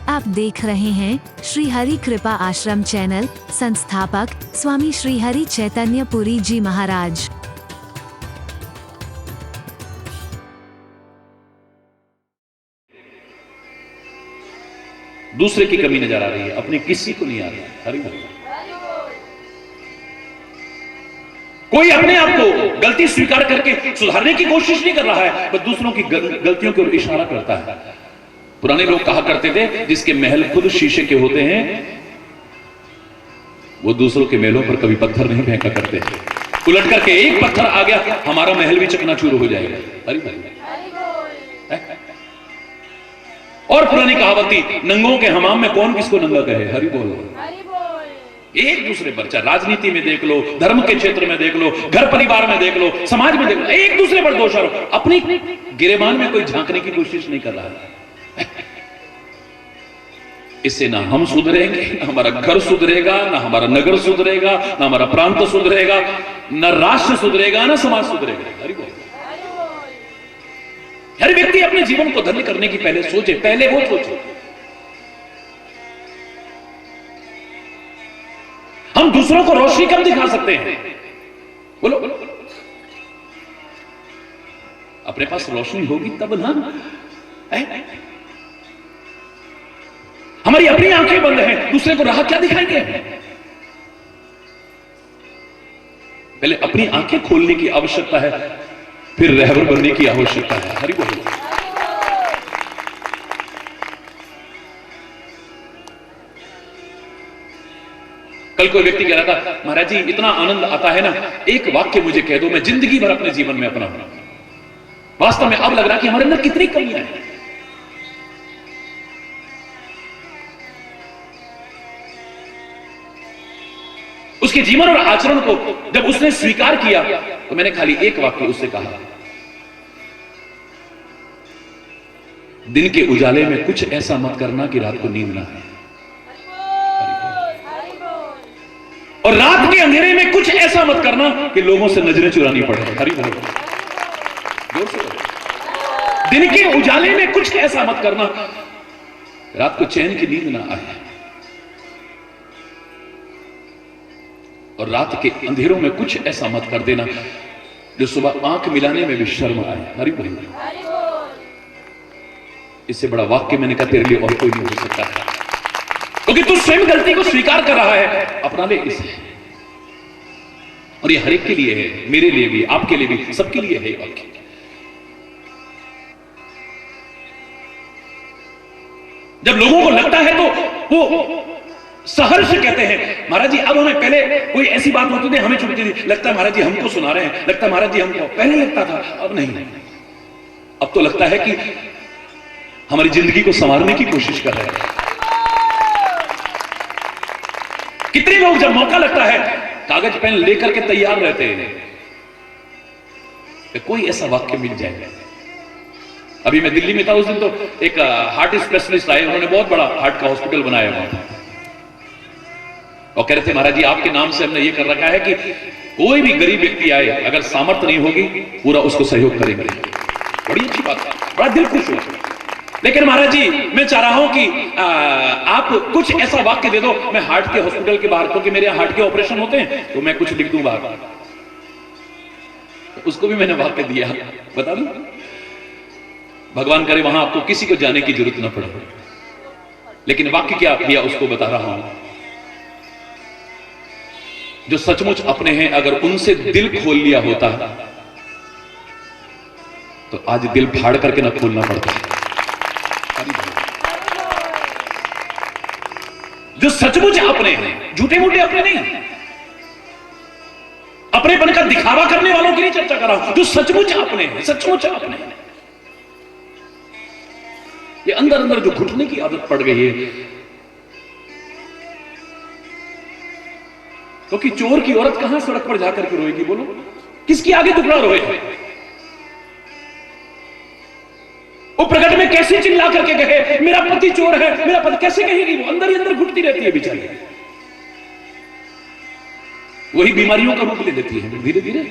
आप देख रहे हैं श्री हरि कृपा आश्रम चैनल। संस्थापक स्वामी श्री हरि चैतन्य पुरी जी महाराज। दूसरे की कमी नजर आ रही है, अपनी किसी को नहीं आ रही। हरि बोल। कोई अपने आप को गलती स्वीकार करके सुधारने की कोशिश नहीं कर रहा है, बस दूसरों की गलतियों की ओर इशारा करता है। पुराने लोग कहा करते थे, जिसके महल खुद शीशे के होते हैं वो दूसरों के महलों पर कभी पत्थर नहीं फेंका करते। उलट करके एक पत्थर आ गया, हमारा महल भी चकनाचूर हो जाएगा। हरि बोल। और पुरानी कहावती, नंगों के हमाम में कौन किसको नंगा कहे। हरि बोल। एक दूसरे पर, चाहे राजनीति में देख लो, धर्म के क्षेत्र में देख लो, घर परिवार में देख लो, समाज में देख लो, एक दूसरे पर दोष आरोप। अपनी गिरेबान में कोई झांकने की कोशिश नहीं कर रहा है। इससे ना हम सुधरेंगे, ना हमारा घर सुधरेगा, ना हमारा नगर सुधरेगा, ना हमारा प्रांत सुधरेगा, ना राष्ट्र सुधरेगा, ना समाज सुधरेगा। हरि बोल। हर व्यक्ति अपने जीवन को धन्य करने की पहले सोचे, पहले वो सोचे। हम दूसरों को रोशनी कब दिखा सकते हैं? बोलो। अपने पास रोशनी होगी तब ना। हमारी अपनी आंखें बंद हैं, दूसरे को राह क्या दिखाएंगे? पहले अपनी आंखें खोलने की आवश्यकता है, फिर रहबर बनने की आवश्यकता है। हरि बोल। कल कोई व्यक्ति कह रहा था, महाराज जी इतना आनंद आता है ना, एक वाक्य मुझे कह दो, मैं जिंदगी भर अपने जीवन में अपनाऊंगा। वास्तव में अब लग रहा है कि हमारे अंदर कितनी कमियां हैं। उसके जीवन और आचरण को जब उसने स्वीकार किया तो मैंने खाली एक वाक्य उससे कहा, दिन के उजाले में कुछ ऐसा मत करना कि रात को नींद ना आए, और रात के अंधेरे में कुछ ऐसा मत करना कि लोगों से नजरें चुरानी पड़े। हरि बोल। दिन के उजाले में कुछ ऐसा मत करना रात को चैन की नींद ना आए, और रात के अंधेरों में कुछ ऐसा मत कर देना जो सुबह आंख मिलाने में भी शर्म आए। हरि बोल। इससे बड़ा वाक्य मैंने कहा तेरे लिए और कोई नहीं हो सकता है, क्योंकि तू स्वयं गलती को स्वीकार कर रहा है। अपना ले इसे, और ये हर एक के लिए है, मेरे लिए भी, आपके लिए भी, सबके लिए है वाक्य। जब लोगों को लगता है तो वो सहर्ष कहते हैं, महाराज जी अब हमें, पहले कोई ऐसी बात होती थी हमें छुपती थी, लगता है महाराज जी हमको सुना रहे हैं, लगता है महाराज जी हमको, पहले लगता था, अब नहीं। अब तो लगता है कि हमारी जिंदगी को संवारने की कोशिश कर रहे हैं। कितने लोग जब मौका लगता है कागज पेन लेकर के तैयार रहते हैं कि कोई ऐसा वाक्य मिल जाएगा। अभी मैं दिल्ली में था उस दिन, तो एक हार्ट स्पेशलिस्ट आए, उन्होंने बहुत बड़ा हार्ट का हॉस्पिटल बनाया हुआ और कह रहे थे महाराज जी आपके नाम से हमने ये कर रखा है कि कोई भी गरीब व्यक्ति आए, अगर सामर्थ्य नहीं होगी पूरा उसको सहयोग करेंगे। बड़ी अच्छी बात है, बड़ा दिल खुश हो। लेकिन महाराज जी मैं चाह रहा हूं कि आप कुछ ऐसा वाक्य दे दो, मैं हार्ट के हॉस्पिटल के बाहर, क्योंकि मेरे हार्ट के ऑपरेशन होते हैं, तो मैं कुछ लिख दूं बाहर। उसको भी मैंने वाक्य दिया, बता दूं, भगवान करे वहां आपको किसी को जाने की जरूरत ना पड़े, लेकिन वाक्य क्या किया उसको बता रहा हूं। जो सचमुच अपने हैं, अगर उनसे दिल खोल लिया होता तो आज दिल फाड़ करके ना खोलना पड़ता। जो सचमुच अपने हैं, झूठे मूठे अपने नहीं, अपनेपन का दिखावा करने वालों की नहीं चर्चा कर रहा हूं, जो सचमुच अपने हैं, सचमुच अपने हैं। ये अंदर अंदर जो घुटने की आदत पड़ गई है, क्योंकि चोर की औरत कहां सड़क पर जाकर के रोएगी? बोलो, किसकी आगे टुकड़ा रोए? वो प्रकट में कैसे चिल्ला करके कहे मेरा पति चोर है, मेरा पति, कैसे कहेगी? वो अंदर ही अंदर घुटती रहती है बेचारी, वही बीमारियों का रूप ले लेती है धीरे धीरे।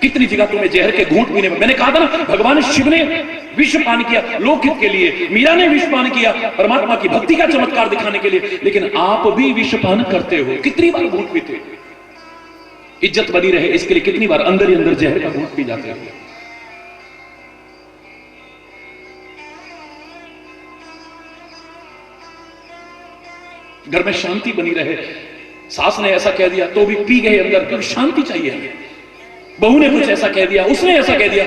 कितनी जगह तुम्हें जहर के घूंट पीने में, मैंने कहा था ना, भगवान शिव ने विषपान किया लोकहित के लिए, मीरा ने विषपान किया परमात्मा की भक्ति का चमत्कार दिखाने के लिए, लेकिन आप भी विषपान करते हो। कितनी बार घूंट पीते हो? इज्जत बनी रहे इसके लिए कितनी बार अंदर ही अंदर जहर का घूंट पी जाते हो? घर में शांति बनी रहे, सास ने ऐसा कह दिया तो भी पी गए अंदर, क्योंकि शांति चाहिए। बहू ने कुछ ऐसा कह दिया, उसने ऐसा कह दिया,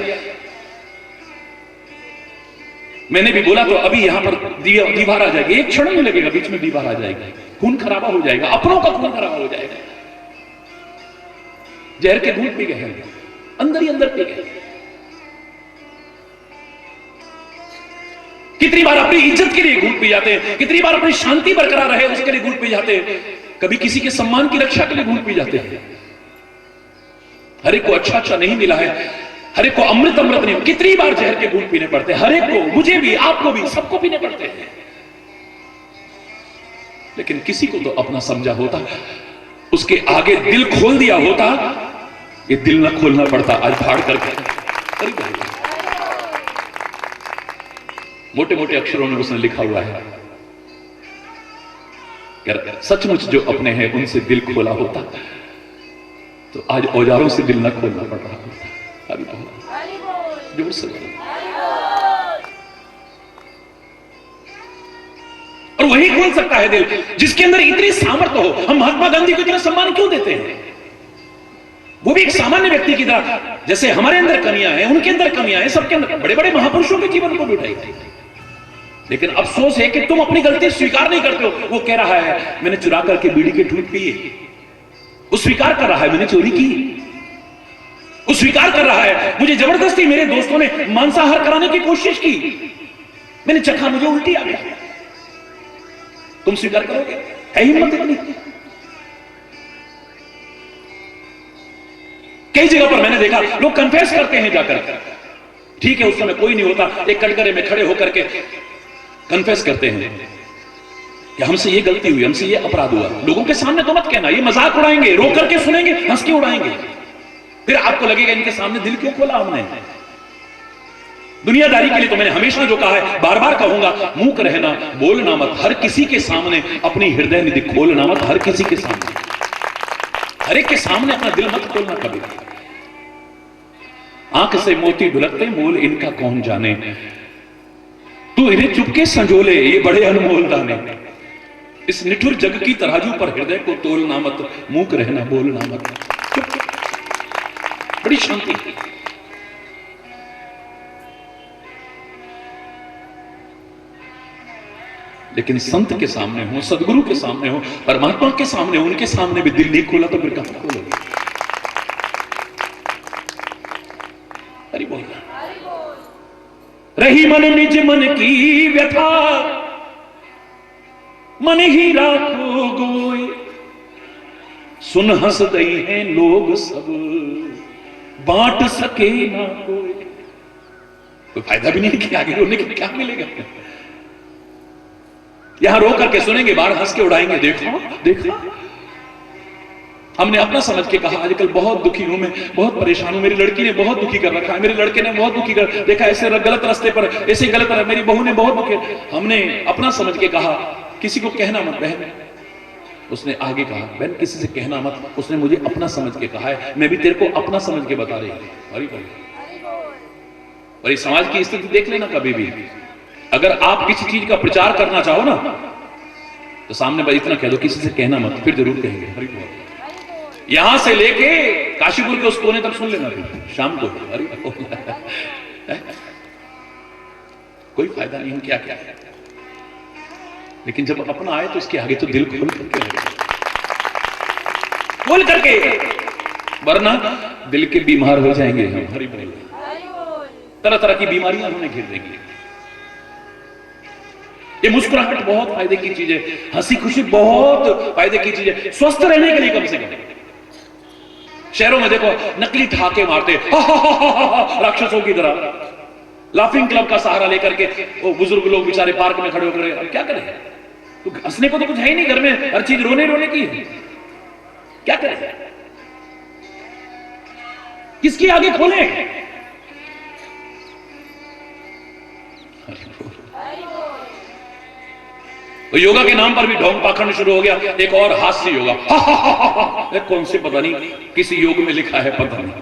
मैंने भी बोला तो अभी यहां पर दीवार आ जाएगी, एक क्षण नहीं लगेगा, बीच में दीवार आ जाएगी, खून खराबा हो जाएगा, अपनों का खून खराबा हो जाएगा। जहर के घूंट पी गए, अंदर ही अंदर पी गए। कितनी बार अपनी इज्जत के लिए घूंट पी जाते हैं, कितनी बार अपनी शांति बरकरार रहे उसके लिए घूंट पी जाते हैं, कभी किसी के सम्मान की रक्षा के लिए घूंट पी जाते हैं। हर एक को अच्छा अच्छा नहीं मिला है, हर एक को अमृत अमृत नहीं, कितनी बार जहर के घूंट पीने पड़ते हैं, हर एक को, मुझे भी, आपको भी, सबको पीने पड़ते हैं। लेकिन किसी को तो अपना समझा होता, उसके आगे दिल खोल दिया होता, ये दिल ना खोलना पड़ता आज फाड़ करके। मोटे मोटे अक्षरों में उसने लिखा हुआ है, सचमुच जो अपने हैं उनसे दिल खोला होता तो आज औजारों से दिल ना खोलना पड़ रहा होता। अभी बहुत जोर से और वही खोल सकता है दिल जिसके अंदर इतनी सामर्थ्य हो। हम महात्मा गांधी को इतना सम्मान क्यों देते हैं? वो भी एक सामान्य व्यक्ति की तरह, जैसे हमारे अंदर कमियां हैं उनके अंदर कमियां हैं, सबके अंदर। बड़े बड़े महापुरुषों के जीवन को भी उठाई थी, लेकिन अफसोस है कि तुम अपनी गलती स्वीकार नहीं करते हो। वो कह रहा है मैंने चुरा करके बीड़ी के ठूंठ पिए, वो स्वीकार कर रहा है मैंने चोरी की, वो स्वीकार कर रहा है मुझे जबरदस्ती मेरे दोस्तों ने मांसाहार कराने की कोशिश की, मैंने चखा, मुझे उल्टी आ गई। तुम स्वीकार करोगे? है हिम्मत इतनी? कई जगह पर मैंने देखा लोग कन्फेस करते हैं जाकर, ठीक है उस समय कोई नहीं होता, एक कटघरे में खड़े होकर के कन्फेस करते हैं कि हमसे ये गलती हुई, हमसे ये अपराध हुआ। लोगों के सामने तो मत कहना, ये मजाक उड़ाएंगे, रो करके सुनेंगे, हंस के उड़ाएंगे, फिर आपको लगेगा इनके सामने दिल क्यों खोला हमने। दुनियादारी के लिए तो मैंने हमेशा जो कहा है, बार बार कहूंगा, मूक रहना, बोलना मत, हर किसी के सामने अपनी हृदय निधि खोलना मत, हर किसी के सामने, हर एक के सामने अपना दिल मत खोलना कभी। आंख से मोती ढुलकते मोल इनका कौन जाने, तू इन्हें चुपके संजोले ये बड़े अनमोल दाने। इस निठुर जग की तराजू पर हृदय को तोलना मत, मूक रहना बोलना मत। बड़ी शांति। लेकिन संत के सामने हो, सदगुरु के सामने हो, परमात्मा के सामने हो, उनके सामने भी दिल नहीं खोला तो फिर कहां खोलोगे? हरि बोल। रही मन निज मन की व्यथा, मन ही राखो गोय, सुन हंस दई हैं लोग सब, बांट सके ना कोई फायदा भी नहीं कि आगे रोने के क्या मिलेगा। यहां रो करके सुनेंगे, बाहर हंस के उड़ाएंगे, देखो देखो। हमने अपना समझ के कहा, आजकल बहुत दुखी हूं मैं, बहुत परेशान हूं, मेरी लड़की ने बहुत दुखी कर रखा है, मेरे लड़के ने बहुत दुखी कर देखा, ऐसे गलत रास्ते पर, ऐसे गलत, मेरी बहू ने बहुत दुखी। हमने अपना समझ के कहा, किसी को कहना मत बहन। उसने आगे कहा, बहन किसी से कहना मत, उसने मुझे अपना समझ के कहा है, मैं भी तेरे को अपना समझ के बता रही हूं। हरि बोल। और इस समाज की स्थिति देख लेना कभी भी, अगर आप किसी चीज का प्रचार करना चाहो ना तो सामने भाई इतना कह दो, किसी से कहना मत, फिर जरूर कहेंगे। हरि बोल। यहां से लेके काशीपुर के उस कोने तक सुन लेना शाम को। हरि बोल। कोई फायदा नहीं, हम क्या क्या है, लेकिन जब अपना आए तो इसके आगे तो दिल खोल करके, वरना दिल के बीमार हो जाएंगे हम। हरि बोल। तरह तरह की बीमारियां हमें घेर देंगी। ये मुस्कुराहट बहुत फायदे की चीज है, हंसी खुशी बहुत फायदे की चीज है, स्वस्थ रहने के लिए कम से कम। शहरों में देखो नकली ठहाके मारते राक्षसों की तरह, लाफिंग क्लब का सहारा लेकर के वो बुजुर्ग लोग बेचारे पार्क में खड़े होकर, अब क्या करें, तो हंसने को तो कुछ है ही नहीं, घर में हर चीज रोने रोने की है, क्या करें, किसकी आगे खोले। तो योगा के नाम पर भी ढोंग पाखंड शुरू हो गया। एक और हास्य योगा, कौन से पता नहीं किसी योग में लिखा है, पता नहीं।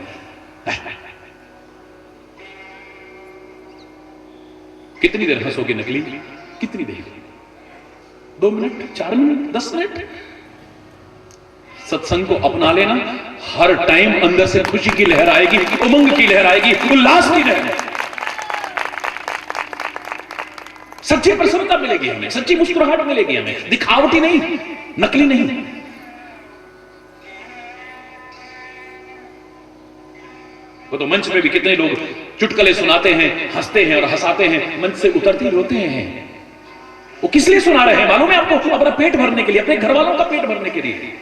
कितनी देर हंसोगे नकली? कितनी देर? 2 मिनट, 4 मिनट, 10 मिनट? सत्संग को अपना लेना, हर टाइम अंदर से खुशी की लहर आएगी, उमंग की लहर आएगी, उल्लास की लहर, सच्ची प्रसन्नता मिलेगी हमें, सच्ची मुस्कुराहट मिलेगी हमें, दिखावटी नहीं, नकली नहीं। वो तो मंच में भी कितने लोग चुटकुले सुनाते हैं, हंसते हैं और हंसाते हैं, मंच से उतरते ही रोते हैं। वो किस लिए सुना रहे हैं मालूम है आपको? अपना पेट भरने के लिए, अपने घर वालों का पेट भरने के लिए।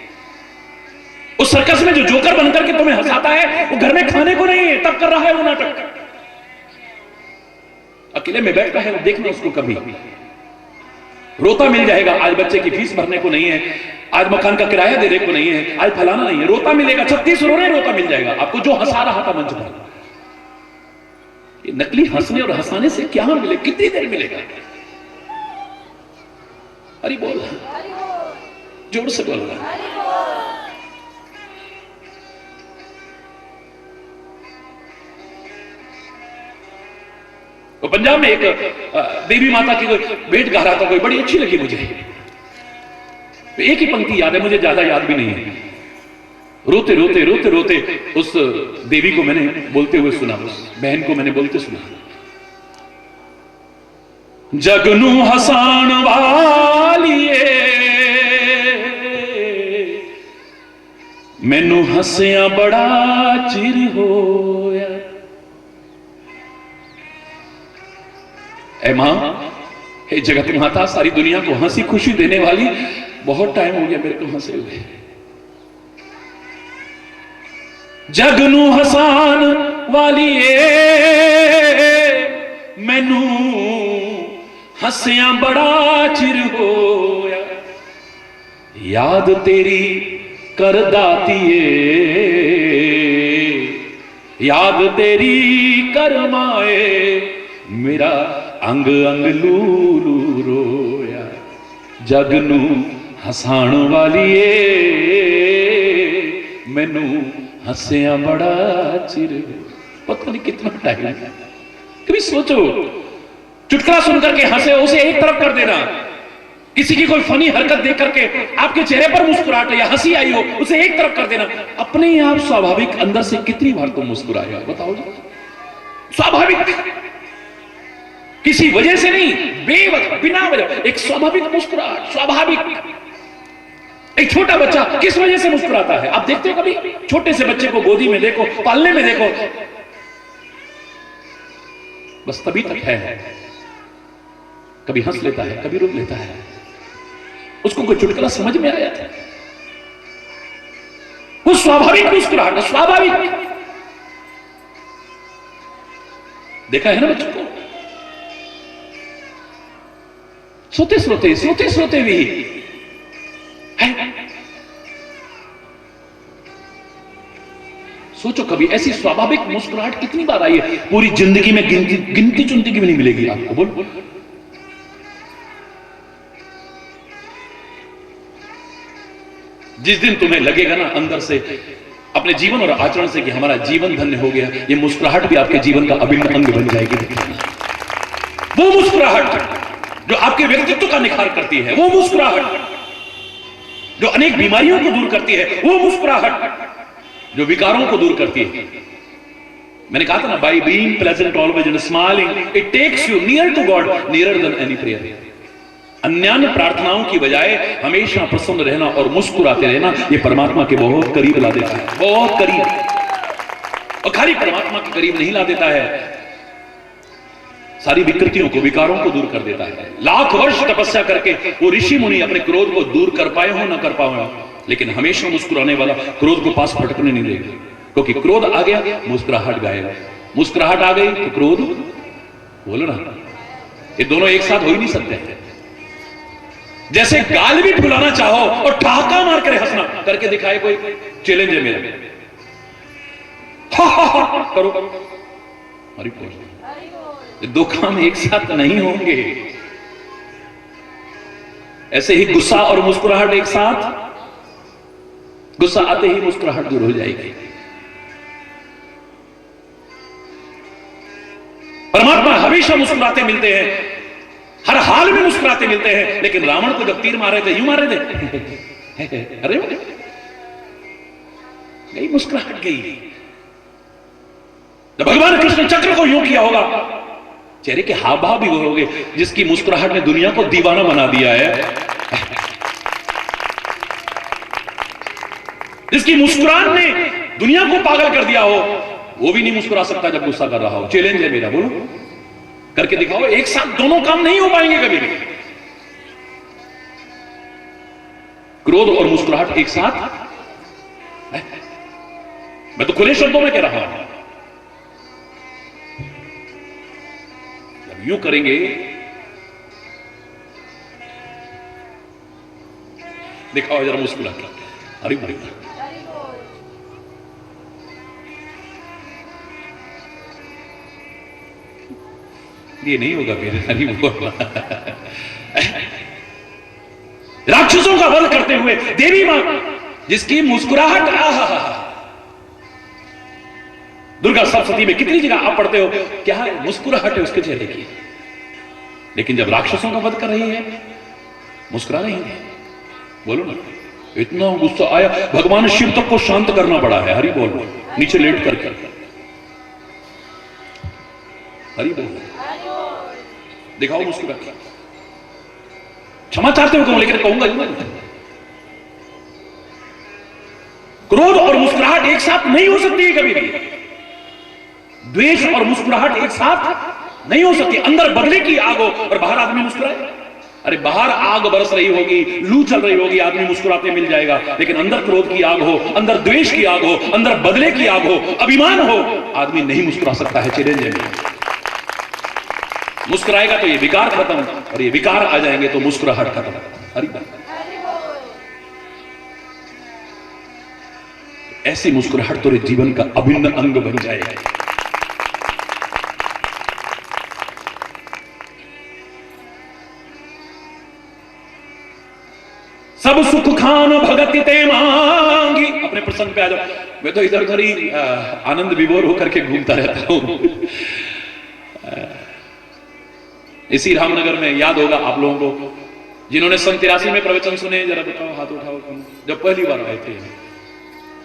उस सर्कस में जो जोकर बनकर के तुम्हें हंसाता है, वो घर में खाने को नहीं है, तब कर रहा है वो नाटक। अकेले में बैठता है, देखना उसको कभी रोता मिल जाएगा। आज बच्चे की फीस भरने को नहीं है, आज मकान का किराया देने को नहीं है, आज फलाना नहीं है, रोता मिलेगा। 36 रोने रोता मिल जाएगा आपको, जो हंसा रहा था मंच पर। ये नकली हंसने और हंसाने से क्या मिले? कितनी देर मिलेगा? अरे बोल, जोर से बोल रहा। तो पंजाब में एक देवी माता की कोई भेंट गा रहा था, कोई बड़ी अच्छी लगी मुझे। तो एक ही पंक्ति याद है मुझे, ज्यादा याद भी नहीं है। रोते रोते रोते रोते उस देवी को मैंने बोलते हुए सुना, उस बहन को मैंने बोलते सुना, जगनू हसान वालिए मैनू हसिया बड़ा चिर होया। ऐ मां, हे जगत माता, सारी दुनिया को हंसी खुशी देने वाली, बहुत टाइम हो गया मेरे को हंसे हुए। जगनू हसान वाली मैनू हंसिया बड़ा चिर होया, याद तेरी कर दातिए, याद तेरी कर माए, मेरा अंग अंग लूलू रोया। जगनू हसाण वालिए मैनू हंसिया बड़ा चिर। पता नहीं कितना टाइम है। कभी सोचो, चुटकुला सुनकर के हंसे, उसे एक तरफ कर देना। किसी की कोई फनी हरकत देख करके आपके चेहरे पर मुस्कुराहट या हंसी आई हो, उसे एक तरफ कर देना। अपने आप स्वाभाविक अंदर से कितनी बार तुम मुस्कुराए बताओ? स्वाभाविक, किसी वजह से नहीं, बेवजह, बिना वजह, एक स्वाभाविक मुस्कुराहट। स्वाभाविक। एक छोटा बच्चा किस वजह से मुस्कुराता है? आप देखते हो कभी? छोटे से बच्चे को गोदी में देखो, पालने में देखो, बस तभी तक है। कभी हंस लेता है, कभी रुक लेता है। उसको कोई चुटकुला समझ में आया था? वो स्वाभाविक मुस्कुराहट, स्वाभाविक। देखा है ना बच्चों को? सोते सोते भी है। सोचो कभी ऐसी स्वाभाविक मुस्कुराहट कितनी बार आई है? पूरी जिंदगी में गिनती चुनती की भी नहीं मिलेगी आपको। बोल, जिस दिन तुम्हें लगेगा ना अंदर से, अपने जीवन और आचरण से, कि हमारा जीवन धन्य हो गया, ये मुस्कुराहट भी आपके जीवन का अभिन्न अंग बन जाएगी। वो मुस्कुराहट जो आपके व्यक्तित्व का निखार करती है, वो मुस्कुराहट जो अनेक बीमारियों को दूर करती है, वो मुस्कुराहट जो विकारों को दूर करती है। मैंने कहा था ना, by being pleasant always and smiling it takes you near to God, near then any prayer. अन्यान्य प्रार्थनाओं की बजाय हमेशा प्रसन्न रहना और मुस्कुराते रहना, ये परमात्मा के बहुत करीब ला देता है, बहुत करीब। और खाली परमात्मा के करीब नहीं ला देता है, सारी विकृतियों को, विकारों को दूर कर देता है। लाख वर्ष तपस्या करके वो ऋषि मुनि अपने क्रोध को दूर कर पाए हो ना कर पाए हो, लेकिन हमेशा मुस्कुराने वाला क्रोध को पास फटकने नहीं देगा। क्योंकि क्रोध आ गया, मुस्कुराहट गायब। मुस्कुराहट आ गई तो क्रोध, बोलो ना, ये दोनों एक साथ हो ही नहीं सकते। जैसे गाल भी फुलाना चाहो और ठहाका मार कर हंसना, करके दिखाए कोई, चैलेंज है मेरा। करो, हरि बोल। दो काम एक साथ नहीं होंगे। ऐसे ही गुस्सा और मुस्कुराहट एक साथ, गुस्सा आते ही मुस्कुराहट दूर हो जाएगी। परमात्मा हमेशा मुस्कुराते मिलते हैं, हर हाल में मुस्कुराते मिलते हैं। लेकिन रावण को जब तीर मारे थे, यूं मारे थे, अरे गई मुस्कुराहट गई। जब भगवान कृष्ण चक्र को यूं किया होगा, चेहरे के हाव भाव भी वो होंगे। जिसकी मुस्कुराहट ने दुनिया को दीवाना बना दिया है, जिसकी मुस्कुराहट ने दुनिया को पागल कर दिया हो, वो भी नहीं मुस्कुरा सकता जब गुस्सा कर रहा हो। चैलेंज है मेरा, बोलो करके दिखाओ। एक साथ दोनों काम नहीं हो पाएंगे कभी भी। क्रोध और मुस्कुराहट एक साथ, मैं तो खुले शब्दों में कह रहा हूं। जब यूं करेंगे, दिखाओ जरा मुस्कुरा के, अरे भाई ये नहीं होगा मेरे, हरी बोल। राक्षसों का वध करते हुए देवी मां, जिसकी मुस्कुराहट, दुर्गा सप्तशती में कितनी जगह आप पढ़ते हो, क्या है मुस्कुराहट है उसके चेहरे की। लेकिन जब राक्षसों का वध कर रही है, मुस्कुरा रही है। बोलो ना, इतना गुस्सा आया, भगवान शिव तक को शांत करना पड़ा है। हरि बोल, नीचे लेट करके, हरि बोल, दिखाओ मुस्कुरा के। क्षमा चाहते हो कहूं, लेकिन कहूंगा ही नहीं। क्रोध और मुस्कुराहट एक साथ नहीं हो सकती है कभी भी। द्वेष और मुस्कुराहट एक साथ नहीं हो सकती। अंदर बदले की आग हो और बाहर आदमी मुस्कुराए। अरे बाहर आग बरस रही होगी, लू चल रही होगी, आदमी मुस्कुराते मिल जाएगा। लेकिन अंदर क्रोध की आग हो, अंदर द्वेष की आग हो, अंदर बदले की आग हो, अभिमान हो, आदमी नहीं मुस्कुरा सकता है। चैलेंज है। मुस्कुराएगा तो ये विकार खत्म, और ये विकार आ जाएंगे तो मुस्कुराहट खत्म। हरि बोल। ऐसी मुस्कुराहट तेरे जीवन का अभिन्न अंग बन जाएगा। सब सुख खान भगति ते मांगी। अपने प्रसंग पे आ जाओ। मैं तो इधर उधर ही आनंद विभोर होकर के घूमता रहता हूं। इसी रामनगर में याद होगा आप लोगों को, जिन्होंने सन 83 में प्रवचन सुने, जरा बताओ, हाथ उठाओ। जब पहली बार आए थे,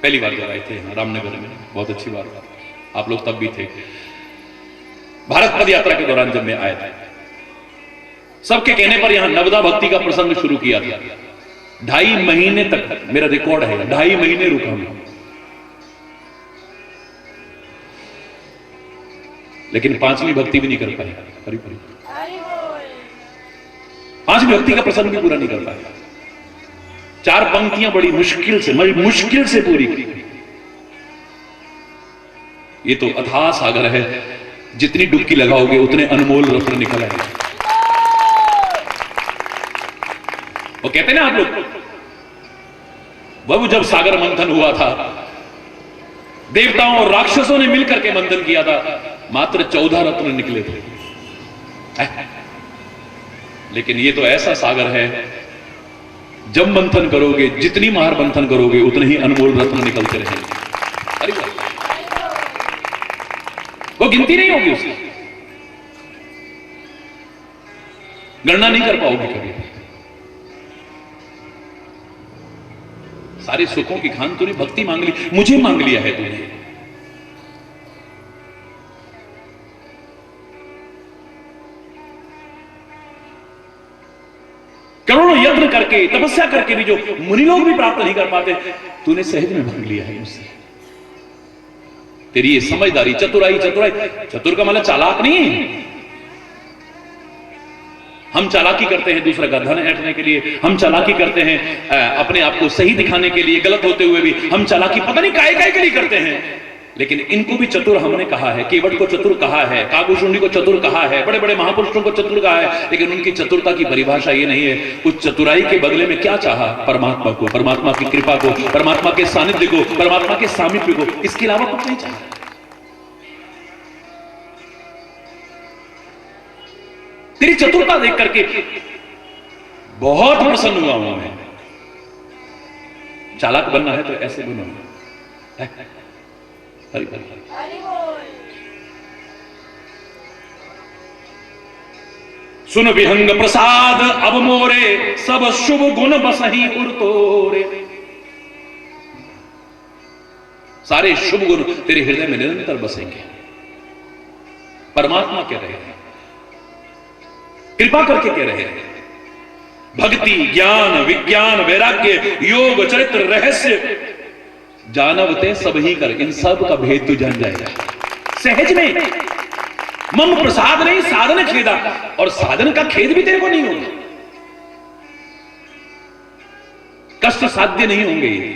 पहली बार जब आए थे रामनगर में, बहुत अच्छी बात, आप लोग तब भी थे। भारत पद यात्रा के दौरान जब मैं आया था, सबके कहने पर यहां नवदा भक्ति का प्रसंग शुरू किया था। 2.5 महीने तक मेरा रिकॉर्ड है, 2.5 महीने रुका मैं। लेकिन 5वीं भक्ति भी नहीं कर पाया। हरि बोल। 5वीं भक्ति का प्रसंग भी पूरा नहीं कर पाया। 4 पंक्तियां बड़ी मुश्किल से पूरी की। ये तो अथाह सागर है, जितनी डुबकी लगाओगे उतने अनमोल रत्न निकल आएंगे। वो कहते ना आप लोग, वह जब सागर मंथन हुआ था, देवताओं और राक्षसों ने मिलकर के मंथन किया था, मात्र 14 रत्न निकले थे। लेकिन ये तो ऐसा सागर है, जब मंथन करोगे, जितनी मार मंथन करोगे, उतने ही अनमोल रत्न निकलते रहेंगे। अरे वो गिनती नहीं होगी, उसकी गणना नहीं कर पाओगे कभी। सारे सुखों की खान तूने भक्ति मांग ली, मुझे मांग लिया है तूने। करोड़ों यत्न करके, तपस्या करके भी जो मुनि लोग भी प्राप्त नहीं कर पाते, तूने सहज में मांग लिया है मुझसे। तेरी ये समझदारी, चतुराई, चतुर का मतलब चालाक नहीं। हम चालाकी करते हैं दूसरे का धन ऐंठने के लिए, हम चालाकी करते हैं अपने आप को सही दिखाने के लिए, गलत होते हुए भी हम चालाकी पता नहीं काय के लिए करते हैं। लेकिन इनको भी चतुर हमने कहा है, केवट को चतुर कहा है, कागभूषुंडी को चतुर कहा है, बड़े बड़े महापुरुषों को चतुर कहा है। लेकिन उनकी चतुरता की परिभाषा ये नहीं है। उस चतुराई के बदले में क्या चाहा? परमात्मा को, परमात्मा की कृपा को, परमात्मा के सानिध्य को, परमात्मा के सामीप्य को। इसके अलावा कुछ नहीं चाहा। तेरी चतुरता देख करके बहुत प्रसन्न हुआ हूं मैं। चालाक बनना है तो ऐसे बनो। हरि बोल। सुन विहंग प्रसाद अब मोरे, सब शुभ गुण बसही उर तोरे। सारे शुभ गुण तेरे हृदय में निरंतर बसेंगे। परमात्मा कह रहे हैं, कृपा करके कह रहे हैं, भक्ति ज्ञान विज्ञान वैराग्य योग चरित्र रहस्य जानवते सब ही कर, इन सब का भेद तू जान जाएगा सहज में। मम प्रसाद नहीं साधन खेदा, और साधन का खेद भी तेरे को नहीं होगा, कष्ट साध्य नहीं होंगे ये।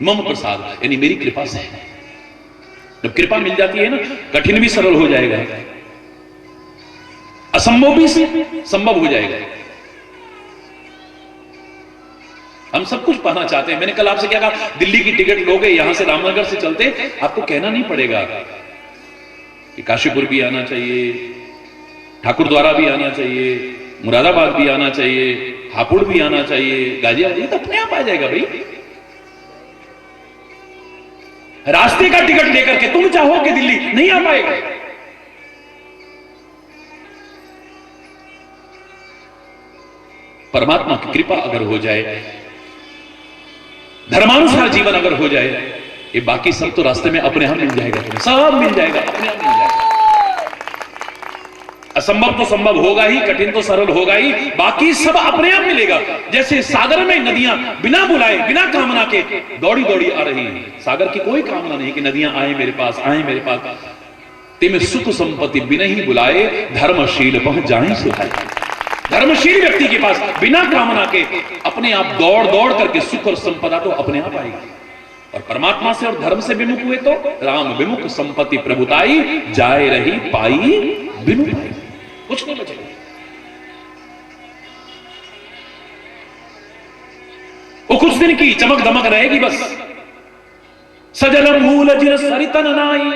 मम प्रसाद यानी मेरी कृपा से। जब कृपा मिल जाती है ना, कठिन भी सरल हो जाएगा, असंभव भी संभव हो जाएगा। हम सब कुछ पाना चाहते हैं। मैंने कल आपसे क्या कहा, दिल्ली की टिकट लोगे, यहां से रामनगर से चलते आपको कहना नहीं पड़ेगा कि काशीपुर भी आना चाहिए, ठाकुरद्वारा भी आना चाहिए, मुरादाबाद भी आना चाहिए, हापुड़ भी आना चाहिए, गाजियाबाद, तो अपने आप आ जाएगा भाई। रास्ते का टिकट लेकर के तुम चाहो कि दिल्ली नहीं आ पाएगा। परमात्मा की कृपा अगर हो जाए, धर्मानुसार जीवन अगर हो जाए, ये बाकी सब तो रास्ते में अपने आप मिल जाएगा, तुम्हें सब मिल जाएगा, अपने आप मिल जाएगा। असंभव तो संभव होगा ही, कठिन तो सरल होगा ही, बाकी सब अपने आप मिलेगा। जैसे सागर में नदियां बिना बुलाए बिना कामना के दौड़ी दौड़ी आ रही हैं। सागर की कोई कामना नहीं कि नदियां आए मेरे पास, आए मेरे पास। तिम सुख संपत्ति बिना ही बुलाए, धर्मशील पहुंच जाए सुधाए। धर्मशील व्यक्ति के पास बिना कामना के अपने आप दौड़ दौड़ करके सुख और संपदा तो अपने आप आएगी। और परमात्मा से और धर्म से विमुख हुए तो राम विमुख संपत्ति प्रभुताई, जाए रही पाई बिनु पाई, कुछ नहीं बचेगा। वो कुछ दिन की चमक दमक रहेगी बस। सजल मूल जिन सरितन नाई,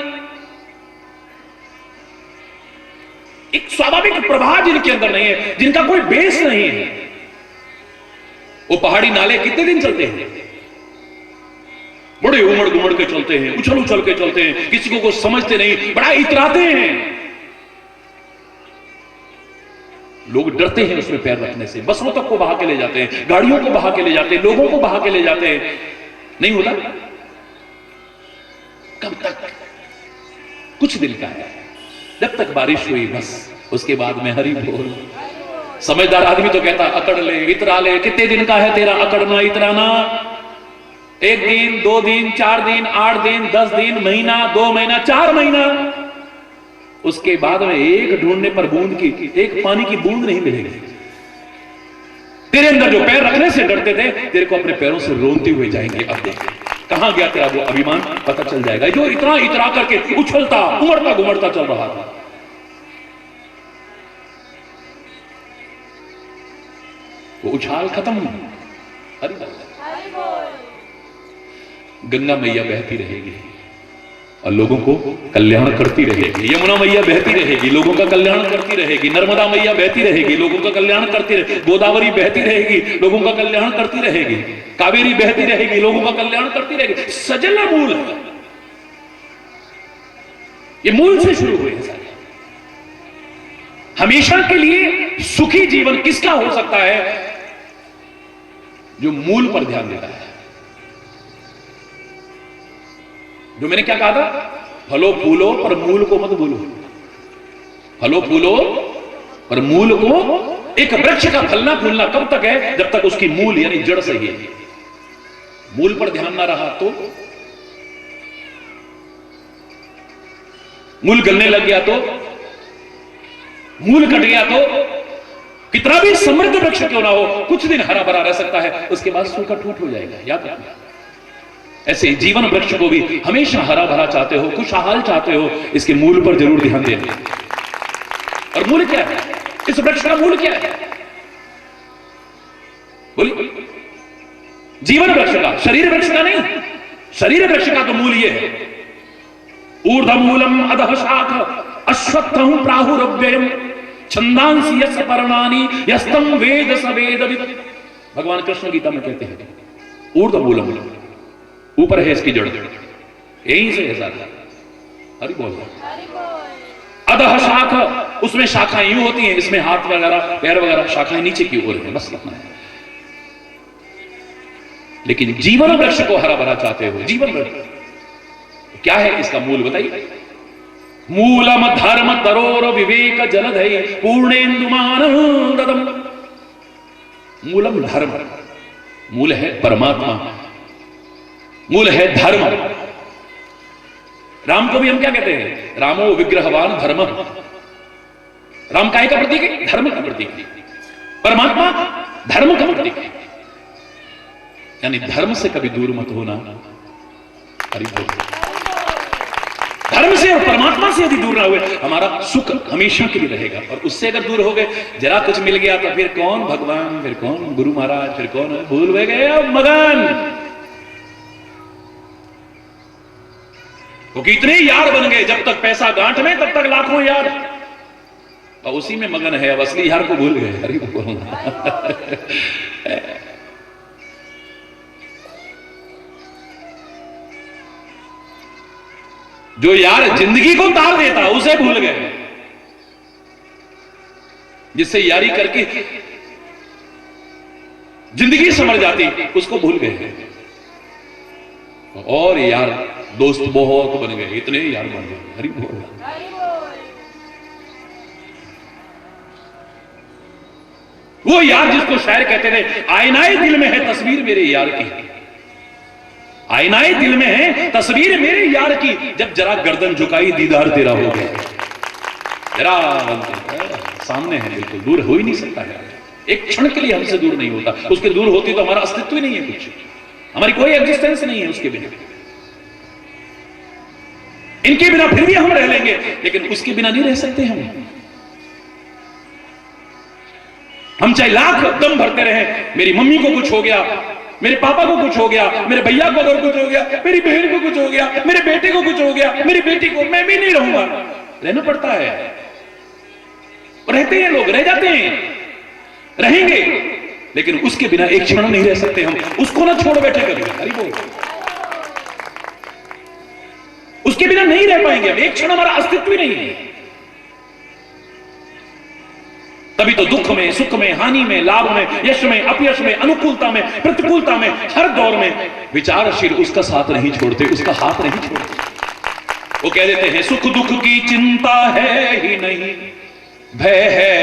एक स्वाभाविक प्रवाह जिनके अंदर नहीं है, जिनका कोई बेस नहीं है। वो पहाड़ी नाले कितने दिन चलते हैं, बड़े उमड़ घुमड़ के चलते हैं, उछल उछल के चलते हैं, किसी को कुछ समझते नहीं, बड़ा इतराते हैं। लोग डरते हैं उसमें पैर रखने से। बसों तक को बहा के ले जाते हैं, गाड़ियों को बहा के ले जाते हैं, लोगों को बहा के ले जाते हैं। नहीं होता, कब तक? कुछ दिन का है, जब तक बारिश हुई बस, उसके बाद में हरि बोल। समझदार आदमी तो कहता अकड़ ले, इतरा ले। कितने दिन का है तेरा अकड़ना इतराना? 1 दिन, 2 दिन, 4 दिन, 8 दिन, 10 दिन, महीना, 2 महीना, 4 महीना। उसके बाद में एक ढूंढने पर बूंद की, एक पानी की बूंद नहीं मिलेगी। तेरे अंदर जो पैर रखने से डरते थे, तेरे को अपने पैरों से रोनते हुए जाएंगे। अब देख कहां गया तेरा वो अभिमान, पता चल जाएगा। जो इतना इतरा करके उछलता उमड़ता घुमड़ता चल रहा था, वो उछाल खत्म। हरि बोल। गंगा मैया बहती रहेगी और लोगों को कल्याण करती रहेगी। यमुना मैया बहती रहेगी, लोगों का कल्याण करती रहेगी। नर्मदा मैया बहती रहेगी, लोगों का कल्याण करती रहेगी। गोदावरी बहती रहेगी, लोगों का कल्याण करती रहेगी। कावेरी बहती रहेगी, लोगों का कल्याण करती रहेगी। सजल मूल, ये मूल से शुरू हुए सारे। हमेशा के लिए सुखी जीवन किसका हो सकता है? जो मूल पर ध्यान देता है। जो मैंने क्या कहा था, फलो फूलो पर मूल को मत भूलो। फलो फूलो पर मूल को। एक वृक्ष का फलना फूलना कब तक है? जब तक उसकी मूल यानी जड़ सही है। मूल पर ध्यान ना रहा तो, मूल गलने लग गया तो, मूल कट गया तो, कितना भी समृद्ध वृक्ष क्यों ना हो, कुछ दिन हरा भरा रह सकता है, उसके बाद सूखा ठूठ हो जाएगा। याद रखना। ऐसे जीवन वृक्ष को भी हमेशा हरा भरा चाहते हो, खुशहाल चाहते हो, इसके मूल पर जरूर ध्यान देना। और मूल क्या है? इस वृक्ष का मूल क्या है? बोलिए। जीवन वृक्ष का, शरीर वृक्ष का नहीं। शरीर वृक्ष का तो मूल ये है, ऊर्ध्वमूलम अधः शाख अश्वत्थं प्राहुरव्ययम् छंदांसि यस्य पर्णानि यस्तम वेद स वेदवित्। भगवान कृष्ण गीता में कहते हैं ऊर्ध्वमूलम, ऊपर है इसकी जड़, यहीं से है सारा। हरि बोल। अधः शाख, उसमें शाखाएं यूं होती हैं, इसमें हाथ वगैरह पैर वगैरह शाखाएं नीचे की ओर है, बस इतना है। लेकिन जीवन वृक्ष को हरा भरा चाहते हो, जीवन वृक्ष क्या है इसका मूल बताइए। मूलम धर्म तरोर विवेक जलधै पूर्णेन्दुमानंदम। मूलम धर्म, मूल है परमात्मा, मूल है धर्म। राम को भी हम क्या कहते हैं, रामो विग्रहवान धर्म। राम काय का प्रतीक है, धर्म का प्रतीक है। परमात्मा धर्म का प्रतीक है, यानी धर्म से कभी दूर मत होना। हरि बोल। धर्म से और परमात्मा से यदि दूर ना हुए, हमारा सुख हमेशा के लिए रहेगा। और उससे अगर दूर हो गए, जरा कुछ मिल गया तो फिर कौन भगवान, फिर कौन गुरु महाराज, फिर कौन भूल गए अब मगन। क्योंकि इतने यार बन गए, जब तक पैसा गांठ में तब तक लाखों यार, और उसी में मगन है, अब असली यार को भूल गए। हरि बोल। जो यार जिंदगी को तार देता उसे भूल गए, जिससे यारी करके जिंदगी समझ जाती उसको भूल गए। और यार दोस्त बहुत बन गए, इतने यार बन गए। हरि बोल। वो यार जिसको शायर कहते थे आईनाए दिल में है तस्वीर मेरे यार की, आईनाए दिल में है तस्वीर मेरे यार की, जब जरा गर्दन झुकाई दीदार तेरा हो गया। जरा सामने है, बिल्कुल दूर हो ही नहीं सकता है, एक क्षण के लिए हमसे दूर नहीं होता। उसके दूर होती तो हमारा अस्तित्व ही नहीं है, कुछ हमारी कोई एग्जिस्टेंस नहीं है उसके बिना। इनके बिना फिर भी हम रह लेंगे, लेकिन उसके बिना नहीं रह सकते हम चाहे लाख दम भरते रहे, मेरी मम्मी को कुछ हो गया, मेरे पापा को कुछ हो गया, मेरे भैया को अगर कुछ हो गया, मेरी बहन को कुछ हो गया, मेरे बेटे को कुछ हो गया, मेरी बेटी को, मैं भी नहीं रहूंगा। रहना पड़ता है, रहते हैं लोग, रह जाते हैं, रहेंगे, लेकिन उसके बिना एक क्षण नहीं रह सकते हम। उसको ना छोड़ बैठे कभी। हरि बोल। उसके बिना नहीं रह पाएंगे हम, एक क्षण हमारा अस्तित्व ही नहीं है। तभी तो दुख में, सुख में, हानि में, लाभ में, यश में, अपयश में, अनुकूलता में, प्रतिकूलता में, हर दौर में विचारशील उसका साथ नहीं छोड़ते, उसका हाथ नहीं छोड़ते। वो कह देते हैं सुख दुख की चिंता है ही नहीं, भय है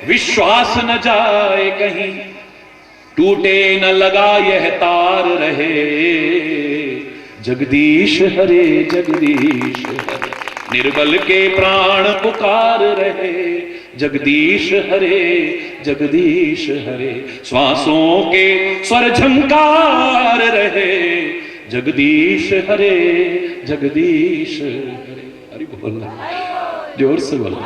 विश्वास न जाए कहीं, टूटे न लगा यह तार रहे, जगदीश हरे जगदीश हरे, निर्बल के प्राण पुकार रहे, जगदीश हरे जगदीश हरे, श्वासों के स्वर झंकार रहे, जगदीश हरे जगदीश हरे। हरि बोल, जोर से बोलो।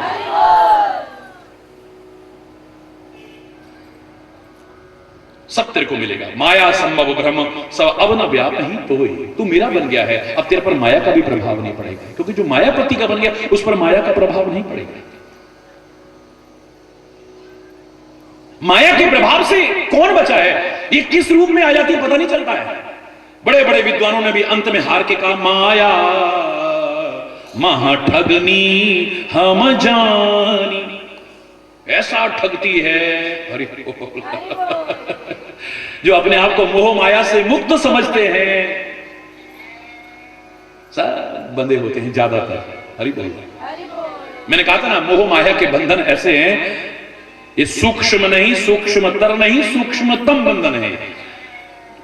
सब तेरे को मिलेगा। माया संभव ब्रह्म सब अब न व्याप नहीं तो तू मेरा बन गया है, अब तेरे पर माया का भी प्रभाव नहीं पड़ेगा, क्योंकि जो मायापति का बन गया उस पर माया का प्रभाव नहीं पड़ेगा। माया के प्रभाव से कौन बचा है, ये किस रूप में आ जाती है पता नहीं चलता है। बड़े बड़े विद्वानों ने भी अंत में हार के कहा माया महा ठगनी हम जानी, ऐसा ठगती है। हरि बोल। जो अपने आप को मोह माया से मुक्त समझते हैं सब बंधे होते हैं ज्यादातर। हरि बोल। मैंने कहा था ना मोह माया के बंधन ऐसे हैं, ये सूक्ष्म नहीं, सूक्ष्मतर नहीं, सूक्ष्मतम बंधन है।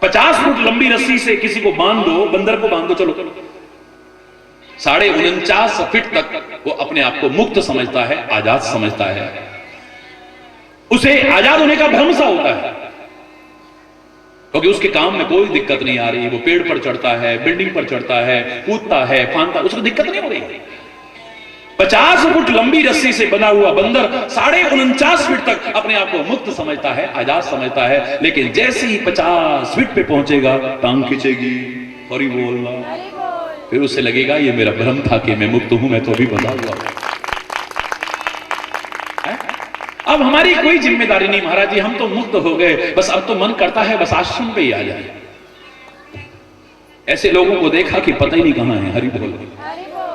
50 फुट लंबी रस्सी से किसी को बांध दो, बंदर को बांध दो, चलो 49.5 फीट तक वो अपने आप को मुक्त समझता है, आजाद समझता है। उसे आजाद होने का भ्रम सा होता है, क्योंकि उसके काम में कोई दिक्कत नहीं आ रही। वो पेड़ पर चढ़ता है, बिल्डिंग पर चढ़ता है, कूदता है, फांदता, उसको दिक्कत नहीं हो रही। 50 फुट लंबी रस्सी से बना हुआ बंदर 49.5 फीट तक अपने आप को मुक्त समझता है, आजाद समझता है। लेकिन जैसे ही 50 फीट पे पहुंचेगा टांग खींचेगी, हरि बोलना, फिर उसे लगेगा ये मेरा भ्रम था कि मैं मुक्त हूं, मैं तो अभी बंधा हुआ हूं। अब हमारी कोई जिम्मेदारी नहीं महाराज जी, हम तो मुक्त हो गए, बस अब तो मन करता है बस आश्रम पे ही आ जाए। ऐसे लोगों को देखा कि पता ही नहीं कहां है, हरि बोल,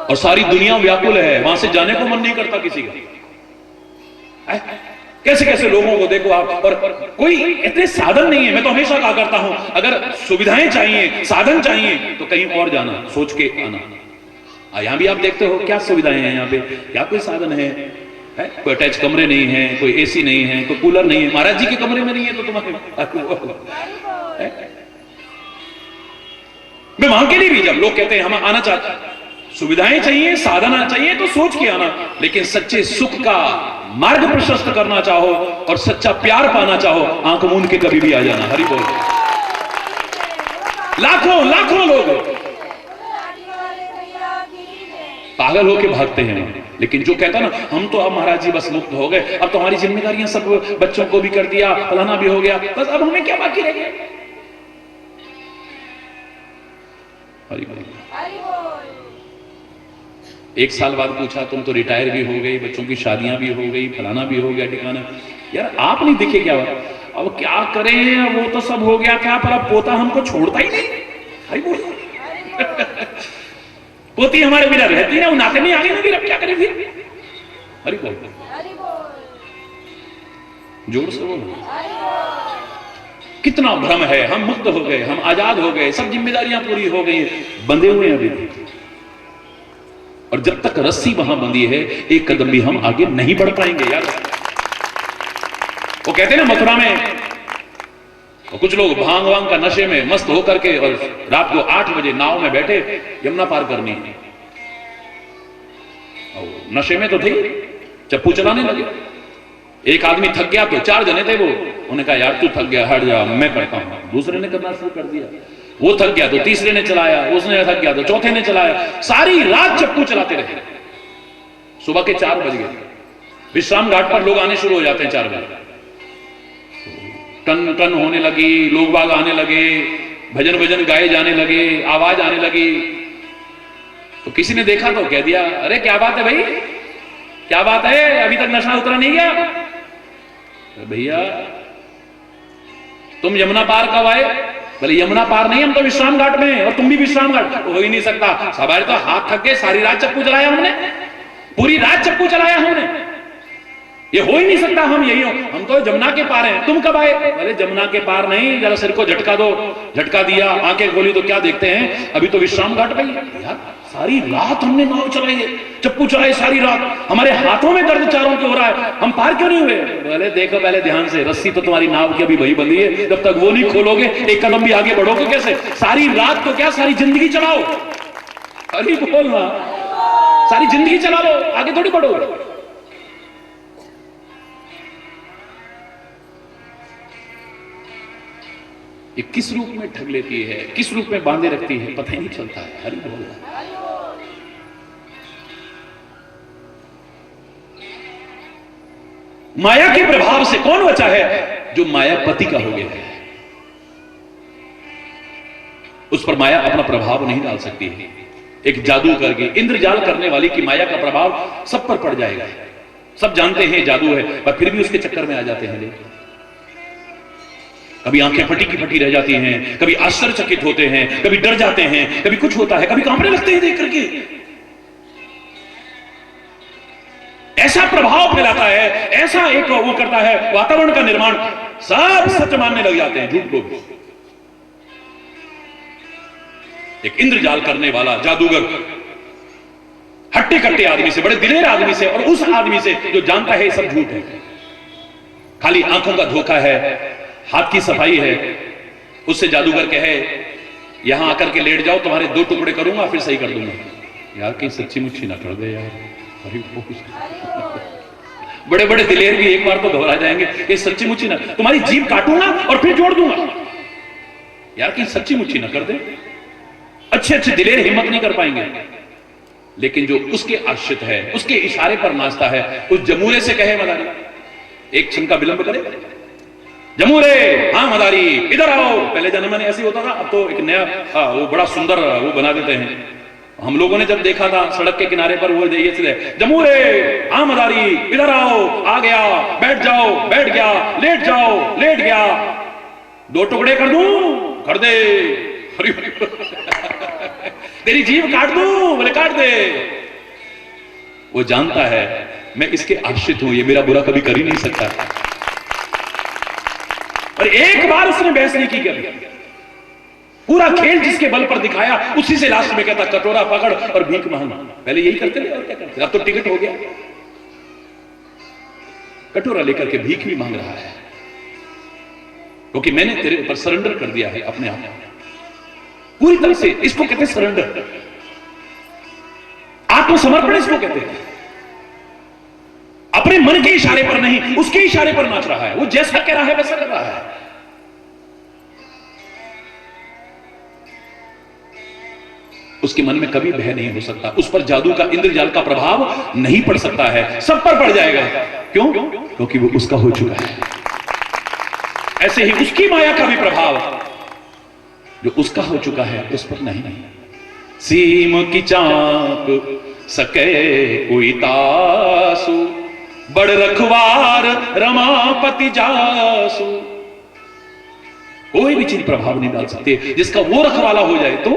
और सारी दुनिया व्याकुल है, वहां से जाने को मन नहीं करता किसी का। कैसे कैसे लोगों को देखो आप, और कोई इतने साधन नहीं है। मैं तो हमेशा कहा करता हूं, अगर सुविधाएं चाहिए, साधन चाहिए, तो कहीं और जाना, सोच के आना। यहां भी आप देखते हो क्या सुविधाएं हैं यहाँ पे, क्या कोई साधन है? कोई अटैच कमरे नहीं है, कोई एसी नहीं है, कोई कूलर नहीं है। महाराज जी के कमरे में नहीं है तो तुम्हारे मैं वहां के लिए भी, जब लोग कहते हैं हम आना चाहते, सुविधाएं चाहिए, साधन चाहिए, तो सोच के आना। लेकिन सच्चे सुख का मार्ग प्रशस्त करना चाहो और सच्चा प्यार पाना चाहो, आंख मूंद के कभी भी आ जाना। हरि बोल। लाखों लाखों लोग पागल होके भागते हैं, लेकिन जो कहता ना हम तो अब महाराज जी बस मुक्त हो गए, अब तो हमारी जिम्मेदारियां सब बच्चों को भी कर दिया, फलाना भी हो गया, बस अब हमें क्या बाकी रह गया। हरि बोल। एक साल बाद पूछा तुम तो रिटायर भी हो गई, बच्चों की शादियां भी हो गई, फलाना भी हो गया, ठिकाना। यार आप नहीं दिखे क्या? अब क्या करें, वो तो सब हो गया क्या, पर अब पोता हमको छोड़ता ही नहीं। हरि बोल। पोती हमारे बिना रहती ना, वो नाते में आगे ना, फिर अब क्या करें फिर? हरि बोल। जोर से बोलो। कितना भ्रम है, हम मुक्त हो गए, हम आजाद हो गए, सब जिम्मेदारियां पूरी हो गई, बंधे हुए हैं अभी। और जब तक रस्सी वहां बंधी है, एक कदम भी हम आगे नहीं बढ़ पाएंगे यार। वो कहते हैं ना मथुरा में, और कुछ लोग भांग वांग का नशे में मस्त होकर के और रात को 8 बजे नाव में बैठे यमुना पार करनी है। नशे में तो थे, चप्पू चलाने लगे। एक आदमी थक गया तो 4 जने थे, वो उन्होंने कहा यार तू थक गया, हट जा, मैं करता हूं। दूसरे ने करना शुरू कर दिया। वो थक गया तो तीसरे ने चलाया, उसने थक गया तो चौथे ने चलाया। सारी रात चप्पू चलाते रहे। सुबह के 4 बज गए। विश्राम घाट पर लोग आने शुरू हो जाते हैं 4 बजे। टन टन होने लगी, लोग बाग आने लगे, भजन भजन गाए जाने लगे, आवाज आने लगी। तो किसी ने देखा तो कह दिया अरे क्या बात है भाई, क्या बात है, अभी तक नशा उतरा नहीं गया? भैया तुम यमुना पार कब आए? बोले यमुना पार नहीं, हम तो विश्राम घाट में, और तुम भी विश्राम घाट। हो ही नहीं सकता, सवारी तो हाथ थक गए, सारी रात चप्पू चलाया हमने, पूरी रात चप्पू चलाया हमने, ये हो ही नहीं सकता, हम यही हो, हम तो जमुना के पार हैं। तुम कब आए? बोले जमुना के पार नहीं, जरा सिर को झटका दो। झटका दिया, आंखें खोली तो क्या देखते हैं, अभी तो विश्राम घाट पे। यार सारी रात हमने नाव चलाई है, चप्पू चलाए सारी रात, हमारे हाथों में दर्द चारों के हो रहा है, हम पार क्यों नहीं हुए? बोले देखो पहले ध्यान से, रस्सी तो तुम्हारी नाव की अभी वही बंधी है, जब तक वो नहीं खोलोगे एक कदम भी आगे बढ़ोगे कैसे? सारी रात तो क्या सारी जिंदगी चलाओ। अरे बोलना, सारी जिंदगी चला लो, आगे थोड़ी बढ़ो। ये किस रूप में ठग लेती है, किस रूप में बांधे रखती है, पता ही नहीं चलता है। हरि बोल। माया के प्रभाव से कौन बचा है? जो मायापति का हो गया है, उस पर माया अपना प्रभाव नहीं डाल सकती है। एक जादू करके इंद्रजाल करने वाली की माया का प्रभाव सब पर पड़ जाएगा। सब जानते हैं जादू है, पर फिर भी उसके चक्कर में आ जाते हैं लोग। कभी आंखें फटी की फटी रह जाती हैं, कभी आश्चर्यचकित होते हैं, कभी डर जाते हैं, कभी कुछ होता है, कभी कांपने लगते हैं देख करके। ऐसा प्रभाव फैलाता है, ऐसा एक वो करता है वातावरण का निर्माण, सब सच मानने लग जाते हैं, झूठ को भी। एक इंद्रजाल करने वाला जादूगर हट्टे कट्टे आदमी से, बड़े दिलेर आदमी से, और उस आदमी से जो जानता है सब झूठ है, खाली आंखों का धोखा है, हाथ की सफाई है, उससे जादूगर कहे यहां आकर के लेट जाओ, तुम्हारे 2 टुकड़े करूंगा फिर सही कर दूंगा। यार कहीं सच्ची मुच्छी ना कर दे यार। बड़े बड़े दिलेर भी एक बार तो घबरा जाएंगे कि सच्ची मुच्छी ना, तुम्हारी जीभ काटूंगा और फिर जोड़ दूंगा। यार कहीं सच्ची मुच्छी ना कर दे। अच्छे अच्छे दिलेर हिम्मत नहीं कर पाएंगे, लेकिन जो उसके आश्रित है, उसके इशारे पर नाचता है, उस जमूरे से कहे मदारी, एक क्षण का विलंब करे, जमूरे हाँ मदारी इधर आओ। पहले जन्म में ऐसे होता था, अब तो एक नया वो बड़ा सुंदर वो बना देते हैं, हम लोगों ने जब देखा था सड़क के किनारे पर वो ये जमूरे आमदारी इधर आओ, आ गया, बैठ जाओ, बैठ गया, लेट जाओ, लेट गया, 2 टुकड़े कर दूं, कर दे, तेरी जीभ काट दूं, बोले काट दे। वो जानता है मैं इसके आश्रित हूं, ये मेरा बुरा कभी कर ही नहीं सकता। और एक बार उसने बहस नहीं की कभी। पूरा खेल जिसके बल पर दिखाया उसी से लास्ट में कहता कटोरा पकड़ और भीख मांग। पहले यही करते थे और क्या करते, अब तो टिकट हो गया, कटोरा लेकर के भीख भी मांग रहा है, क्योंकि मैंने तेरे ऊपर सरेंडर कर दिया है अपने आप पूरी तरह से। इसको कहते हैं सरेंडर, आत्मसमर्पण इसको कहते हैं। अपने मन के इशारे पर नहीं, उसके इशारे पर नाच रहा है। वो जैसा कह रहा है वैसा कर रहा है। उसके मन में कभी भय नहीं हो सकता, उस पर जादू का इंद्रजाल का प्रभाव नहीं पड़ सकता है, सब पर पड़ जाएगा। क्यों? क्योंकि वो उसका हो चुका है। ऐसे ही उसकी माया का भी प्रभाव जो उसका हो चुका है उस पर नहीं। सीम की चाक सके कोई तासु, बड़ रखवार रमापति जासु। कोई भी चीज प्रभाव नहीं डाल सकती, जिसका वो रखवाला हो जाए तो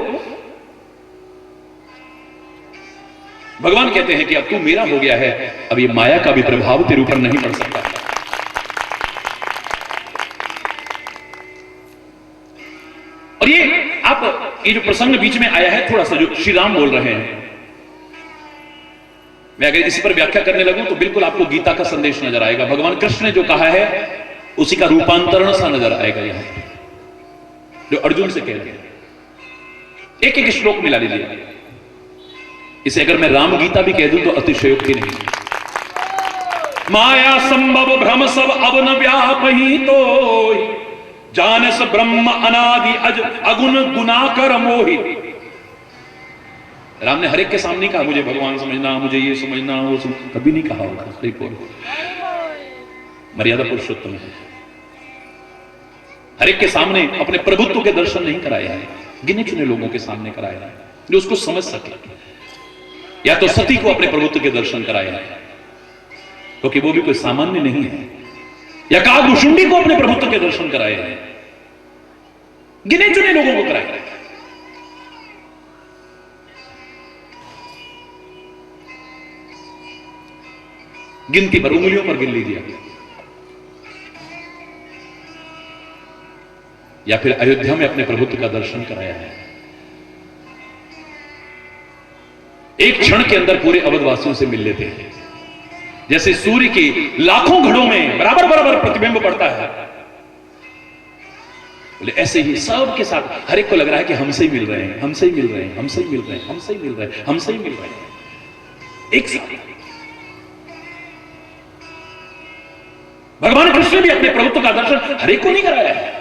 भगवान कहते हैं कि अब तू मेरा हो गया है, अब ये माया का भी प्रभाव तेरे ऊपर नहीं पड़ सकता। और ये जो प्रसंग बीच में आया है थोड़ा सा, जो श्री राम बोल रहे हैं, मैं अगर इसी पर व्याख्या करने लगूं तो बिल्कुल आपको गीता का संदेश नजर आएगा। भगवान कृष्ण ने जो कहा है उसी का रूपांतरण सा नजर आएगा यहां, जो अर्जुन से कह दिया। एक एक श्लोक मिला लीजिए। इसे अगर मैं राम गीता भी कह दूं तो अतिशयोक्ति नहीं। माया संभव भ्रम सब अब न व्यापही तो, जानस ब्रह्म अनादि अज अगुण गुना कर मोहि। राम ने हर एक के सामने कहा मुझे भगवान समझना, मुझे ये समझना, वो कभी नहीं कहा होगा। मर्यादा पुरुषोत्तम है। हर एक के सामने अपने प्रभुत्व के दर्शन नहीं कराए हैं, गिने चुने लोगों के सामने कराए हैं जो उसको समझ सके। या तो सती को अपने प्रभुत्व के दर्शन कराए हैं, क्योंकि वो भी कोई सामान्य नहीं है। या कागभूषुंडी को अपने प्रभुत्व के दर्शन कराए हैं, गिने चुने लोगों को कराए हैं। गिनती पर, उंगलियों पर गिन लीजिए। या फिर अयोध्या में अपने प्रभुत्व का दर्शन कराया है। एक क्षण के अंदर पूरे अवधवासियों से मिल लेते हैं, जैसे सूर्य की लाखों घड़ों में बराबर बराबर प्रतिबिंब पड़ता है। बोले ऐसे ही सब के साथ हर एक को लग रहा है कि हमसे ही मिल रहे हैं, हमसे ही मिल रहे हैं, हमसे ही मिल रहे हैं, हमसे ही मिल रहे हैं, हमसे ही मिल रहे हैं, एक साथ। भगवान कृष्ण भी अपने प्रभुत्व का दर्शन हर एक को नहीं कराया है।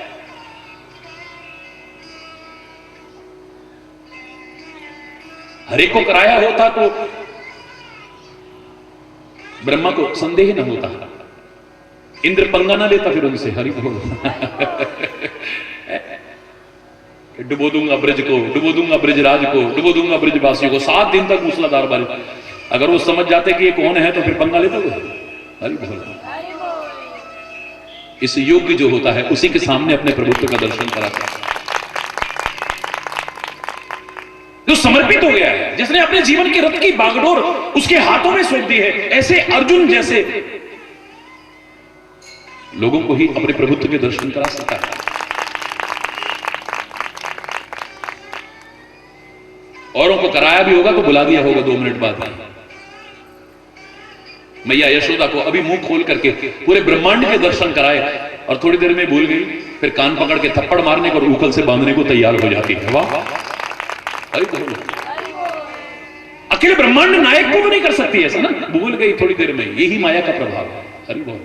हर एक को कराया होता तो ब्रह्मा को संदेह न होता, इंद्र पंगा ना लेता फिर उनसे। हरि बोल। डुबो दूंगा ब्रज को, डुबो दूंगा ब्रजराज को, डुबो दूंगा ब्रजवासियों को। 7 दिन तक मूसलाधार बारिश। अगर वो समझ जाते कि ये कौन है तो फिर पंगा लेता वो। हरि बोल। इस योग्य जो होता है उसी के सामने अपने प्रभुत्व का दर्शन कराता है, जो समर्पित हो गया है, जिसने अपने जीवन के रथ की बागडोर उसके हाथों में सौंप दी है। ऐसे अर्जुन जैसे लोगों को ही अपने प्रभुत्व के दर्शन करा सकता है। औरों को कराया भी होगा तो बुला दिया होगा 2 मिनट बाद। मैया यशोदा को अभी मुंह खोल करके पूरे ब्रह्मांड के दर्शन कराए और थोड़ी देर में भूल गई, फिर कान पकड़ के थप्पड़ मारने को और ऊकल से बांधने को तैयार हो जाती है। वाह, अकेले ब्रह्मांड नायक को भी नहीं कर सकती ऐसा ना, भूल गई थोड़ी देर में। यही माया का प्रभाव है। हरि बोल।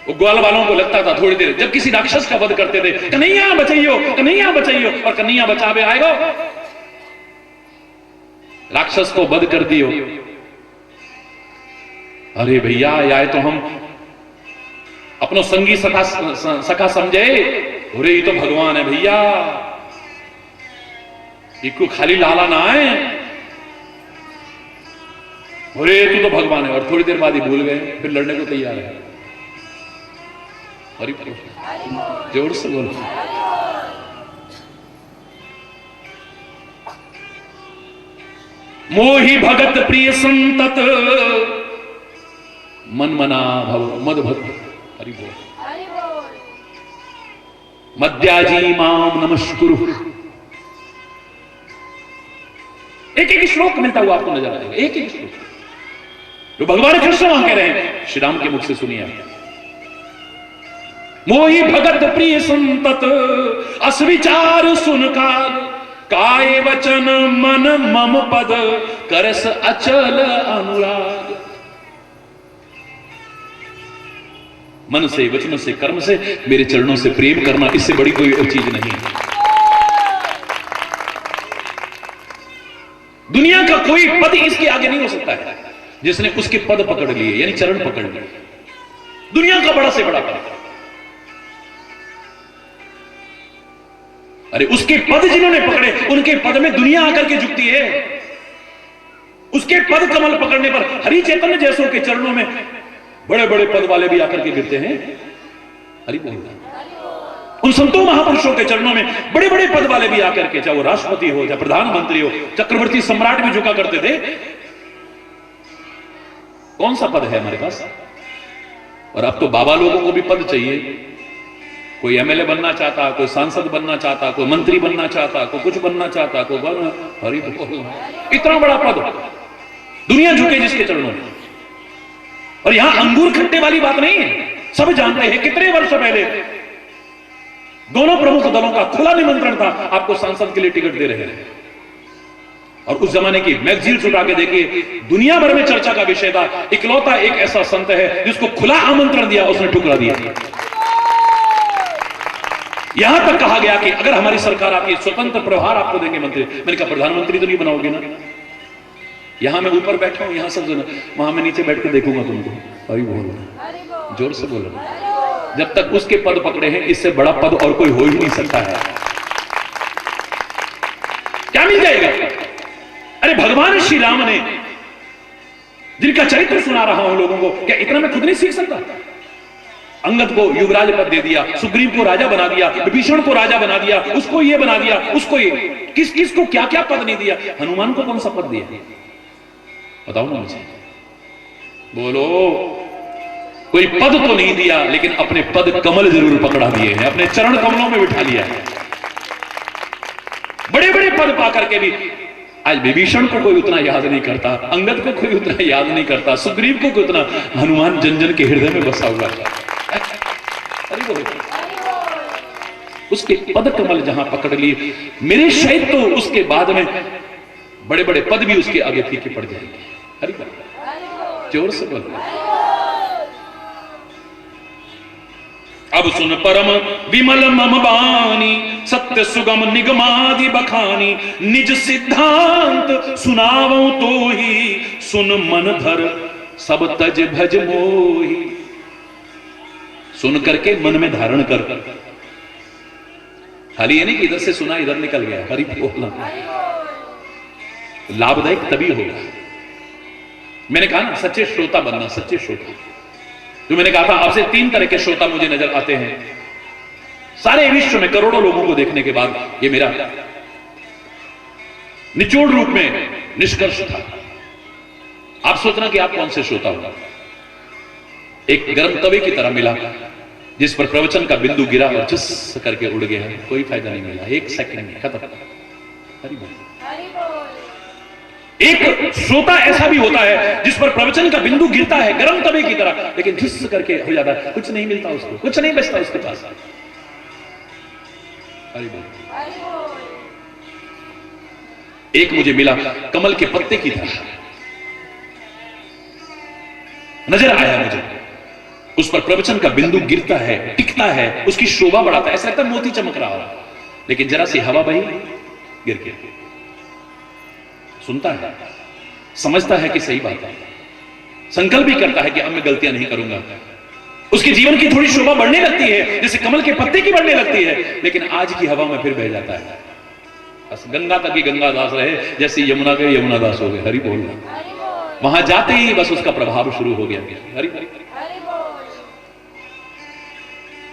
वो ग्वाल वालों को लगता था थोड़ी देर, जब किसी राक्षस का वध करते थे, कन्हैया बचाइयो, कन्हैया बचाइयो, और कन्हैया बचावे आएगा, राक्षस को वध कर दियो। अरे भैया आए तो हम अपनो संगी सखा समझे, अरे ये तो भगवान है भैया। इको खाली लाला ना आए, अरे तू तो भगवान है, और थोड़ी देर बाद ही भूल गए, फिर लड़ने को तैयार है। हरि बोल, जोर से बोलो। मोहि भगत प्रिय संतत मन मना भव मद भक्त। हरि बोल। मद्याजी माम नमस्कुरु। एक एक श्लोक मिलता हुआ आपको नजर आएगा, एक एक श्लोक जो भगवान कृष्ण वहां कह रहे हैं, श्री राम के मुख से सुनिए। मोहि भगत प्रिय संतत असविचार सुन काल, काय वचन मन मम पद करस अचल अनुराग। मन से, वचन से, कर्म से मेरे चरणों से प्रेम करना, इससे बड़ी कोई और चीज नहीं। दुनिया का कोई पद इसके आगे नहीं हो सकता है जिसने उसके पद पकड़ लिए, यानी चरण पकड़ लिए। दुनिया का बड़ा से बड़ा पद, अरे उसके पद जिन्होंने पकड़े, उनके पद में दुनिया आकर के झुकती है। उसके पद कमल पकड़ने पर हरि चैतन्य जैसों के चरणों में बड़े बड़े पद वाले भी आकर के गिरते हैं। हरि बोल। उन संतों महापुरुषों के चरणों में बड़े बड़े पद वाले भी आकर के, चाहे वो राष्ट्रपति हो, चाहे प्रधानमंत्री हो, चक्रवर्ती सम्राट भी झुका करते थे। कौन सा पद है हमारे पास? और अब तो बाबा लोगों को भी पद चाहिए। कोई एमएलए बनना चाहता, कोई सांसद बनना चाहता, कोई मंत्री बनना चाहता, कोई कुछ बनना चाहता, कोई हरि बोल। इतना बड़ा पद, दुनिया झुके जिसके चरणों में। और यहां अंगूर खट्टे वाली बात नहीं है, सब जानते हैं कितने वर्ष पहले दोनों प्रमुख दलों का खुला निमंत्रण था, आपको सांसद के लिए टिकट दे रहे हैं। और उस जमाने की मैगजीन्स उठा के देखिए, दुनिया भर में चर्चा का विषय था। इकलौता एक ऐसा संत है जिसको खुला आमंत्रण दिया, उसने ठुकरा दिया। यहां तक कहा गया कि अगर हमारी सरकार आती है, स्वतंत्र प्रभार आपको देंगे मंत्री। मैंने कहा प्रधानमंत्री तो नहीं बनाओगे ना? यहां मैं ऊपर बैठा हूं, यहां सब सुनो, वहां मैं नीचे बैठ कर देखूंगा तुमको। अभी बोलो, जोर से बोलो। जब तक उसके पद पकड़े हैं, इससे बड़ा पद और कोई हो ही नहीं सकता है। क्या मिल जाएगा? अरे भगवान श्री राम ने, जिनका चरित्र सुना रहा हूं लोगों को, क्या इतना मैं खुद नहीं सीख सकता? अंगद को युवराज पद दे दिया, सुग्रीव को राजा बना दिया, विभीषण को राजा बना दिया, उसको ये बना दिया, उसको ये, किस किस को क्या क्या पद नहीं दिया। हनुमान को कौन सा पद दिया? बताओ ना मुझे, बोलो। कोई पद तो नहीं दिया, लेकिन अपने पद कमल जरूर पकड़ा दिए हैं, अपने चरण कमलों में बिठा लिया है। बड़े बड़े पद पा करके भी आज विभीषण को कोई उतना याद नहीं करता, अंगद को कोई उतना याद नहीं करता, सुग्रीव को कोई उतना, हनुमान जन जन के हृदय में बसा हुआ है। उसके पद कमल जहां पकड़ लिए, मेरे शायद तो उसके बाद में बड़े बड़े पद भी उसके आगे फीके पड़ जाएंगे। हरि बोल, जोर से बोल। अब सुन परम विमल मम बानी, सत्य सुगम निगमादि बखानी, निज सिद्धांत सुनावो तो ही, सुन मन धर सब तज भज मोही। सुन करके मन में धारण कर, खाली ये नहीं कि इधर से सुना इधर निकल गया। हरि बोलना लाभदायक तभी होगा। मैंने कहा ना, सच्चे श्रोता बनना, सच्चे श्रोता। जो मैंने कहा था आपसे, 3 तरह के श्रोता मुझे नजर आते हैं सारे विश्व में, करोड़ों लोगों को देखने के बाद। ये मेरा निचोड़ रूप में निष्कर्ष था। आप सोचना कि आप कौन से श्रोता होगा। एक गर्म तवे की तरह मिला, जिस पर प्रवचन का बिंदु गिरा और झस करके उड़ गया, कोई फायदा नहीं मिला, 1 सेकंड में खत्म। हरि बोल। एक श्रोता ऐसा भी होता है जिस पर प्रवचन का बिंदु गिरता है गर्म तवे की तरह, लेकिन झस करके हो जाता है, कुछ नहीं मिलता उसको, कुछ नहीं बचता उसके पास। हरि बोल। एक मुझे मिला कमल के पत्ते की तरह, नजर आया मुझे, उस पर प्रवचन का बिंदु गिरता है, टिकता है, उसकी शोभा बढ़ाता है, ऐसा लगता है मोती चमक रहा हो, लेकिन जरा सी हवा बही, गिर गया। सुनता है, समझता है कि सही बात है, संकल्प भी करता है कि अब मैं गलतियां नहीं करूंगा। उसके जीवन की थोड़ी शोभा बढ़ने लगती है, जैसे कमल के पत्ते की बढ़ने लगती है, लेकिन आज की हवा में फिर बह जाता है। बस गंगा तक ही गंगा दास रहे, जैसे यमुना के यमुना दास हो गए। हरि बोल। वहां जाते ही बस उसका प्रभाव शुरू हो गया। हरि बोल।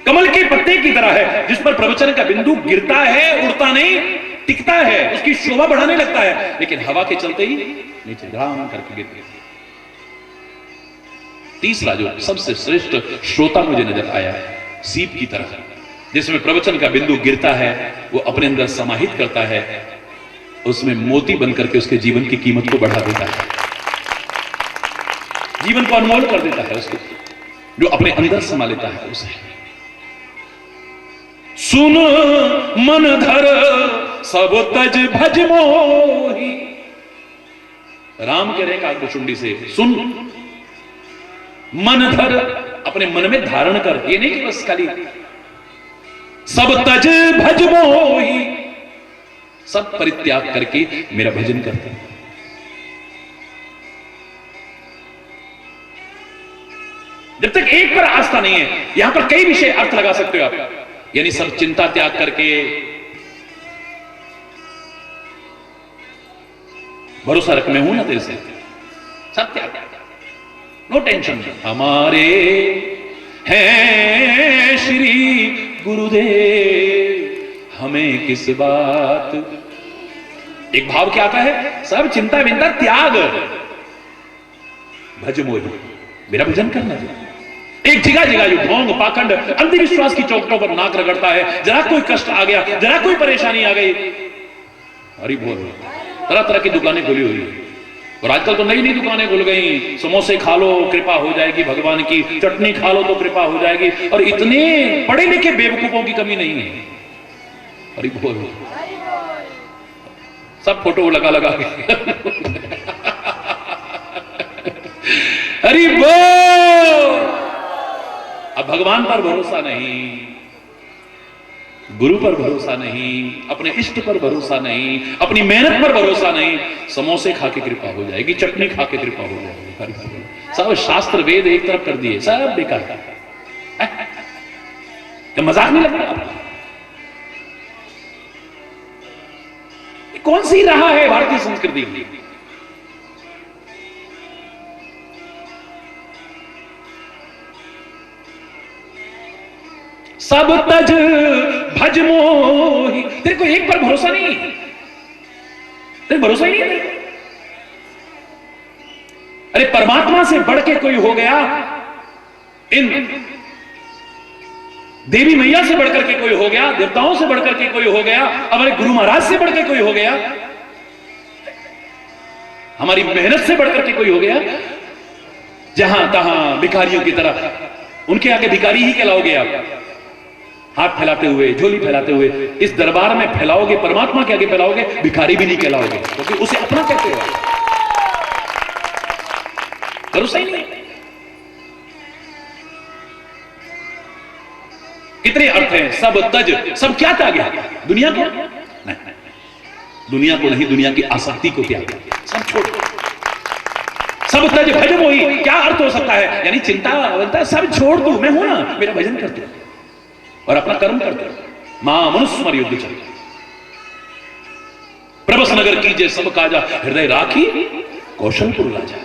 कमल के पत्ते की तरह है, जिस पर प्रवचन का बिंदु गिरता है, उड़ता नहीं, टिकता है, उसकी शोभा बढ़ाने लगता है, लेकिन हवा के चलते ही नीचे धड़ाम करके गिर गया। तीसरा जो सबसे श्रेष्ठ श्रोता मुझे नजर आया है, सीप की तरह, जिसमें प्रवचन का बिंदु गिरता है, वो अपने अंदर समाहित करता है, उसमें मोती बनकर के उसके जीवन की कीमत को बढ़ा देता है, जीवन को अनमोल कर देता है उसको, जो अपने अंदर समा लेता है उसे। सुन मन धर सब तज भज मोही, राम कह रहे काकभुचुंडी से, सुन मन धर, अपने मन में धारण कर, ये नहीं कि बस खाली सब तज भज मोही, सब परित्याग करके मेरा भजन करते हैं। जब तक एक पर आस्था नहीं है, यहां पर कई विषय अर्थ लगा सकते हो आप, यानी सब चिंता त्याग करके भरोसा रख, मैं हूं ना तेरे से, सब त्याग, नो टेंशन। हमारे हैं श्री गुरुदेव, हमें किस बात, एक भाव क्या आता है, सब चिंता विंता त्याग, भज मोही, मेरा भजन करना है। एक जगह जगह जो ढोंग पाखंड अंधविश्वास की चौकटों पर नाक रगड़ता है, जरा कोई कष्ट आ गया, जरा कोई परेशानी आ गई, हरि बोल, तरह तरह की दुकानें खुली हुई है, और आजकल तो नई नई दुकानें खुल गई, समोसे खा लो कृपा हो जाएगी भगवान की, चटनी खा लो तो कृपा हो जाएगी, और इतने पढ़े लिखे बेवकूफों की कमी नहीं है। हरि बोल, सब फोटो लगा लगा के हरि बोल। अब भगवान पर भरोसा नहीं, गुरु पर भरोसा नहीं, अपने इष्ट पर भरोसा नहीं, अपनी मेहनत पर भरोसा नहीं, समोसे खा के कृपा हो जाएगी, चटनी खा के कृपा हो जाएगी, सब शास्त्र वेद एक तरफ कर दिए, सब बेकार है। क्या मजाक नहीं लगता आपको? कौन सी राह है भारतीय संस्कृति की? सब तज भज मोही, तेरे को एक पर भरोसा नहीं, तेरे भरोसा ही नहीं है तेरे को। अरे परमात्मा से बढ़ के कोई हो गया, इन देवी मैया से बढ़कर के कोई हो गया, देवताओं से बढ़कर के कोई हो गया, हमारे गुरु महाराज से बढ़कर कोई हो गया, हमारी मेहनत से बढ़कर के कोई हो गया, जहां तहां भिखारियों की तरह उनके आगे भिखारी ही कहलाओगे आप, हाथ फैलाते हुए, झोली फैलाते हुए, इस दरबार में फैलाओगे, परमात्मा के आगे फैलाओगे, भिखारी भी नहीं कहलाओगे, क्योंकि उसे अपना कहते हो, भरोसा ही नहीं। कितने अर्थ हैं, सब तज, सब क्या त्याग गया, दुनिया को नहीं, दुनिया को नहीं, दुनिया की आसक्ति को त्याग, सब छोड़, सब तज भज मोही, क्या अर्थ हो सकता है, यानी चिंता सब छोड़ दू, मैं हूं ना, मेरा भजन करते और अपना कर्म करते, मां मनुस्मर युद्ध चल, प्रभस नगर कीजिए सब काजा, हृदय राखी कौशलपुर राजा,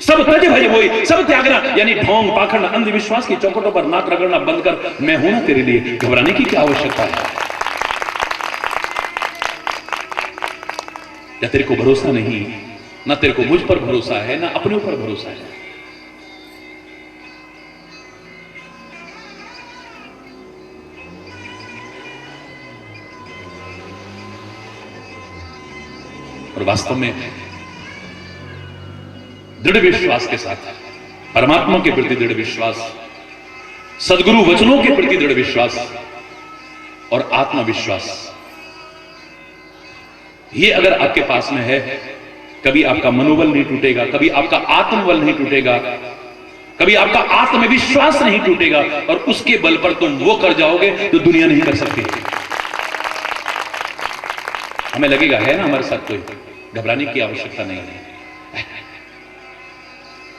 सब तज भज मोही, सब त्यागना, यानी ढोंग पाखंड अंधविश्वास की चौखटों पर नाक रगड़ना बंद कर, मैं हूं ना तेरे लिए, घबराने की क्या आवश्यकता है। या तेरे को भरोसा नहीं, ना तेरे को मुझ पर भरोसा है, ना अपने ऊपर भरोसा है, और वास्तव में दृढ़ विश्वास के साथ, परमात्मा के प्रति दृढ़ विश्वास, सदगुरु वचनों के प्रति दृढ़ विश्वास और आत्मविश्वास, ये अगर आपके पास में है, कभी आपका मनोबल नहीं टूटेगा, कभी आपका आत्मबल नहीं टूटेगा, कभी आपका आत्मविश्वास नहीं टूटेगा, और उसके बल पर तुम वो कर जाओगे जो दुनिया नहीं कर सकती। हमें लगेगा है ना हमारे साथ कोई, घबराने की आवश्यकता नहीं है,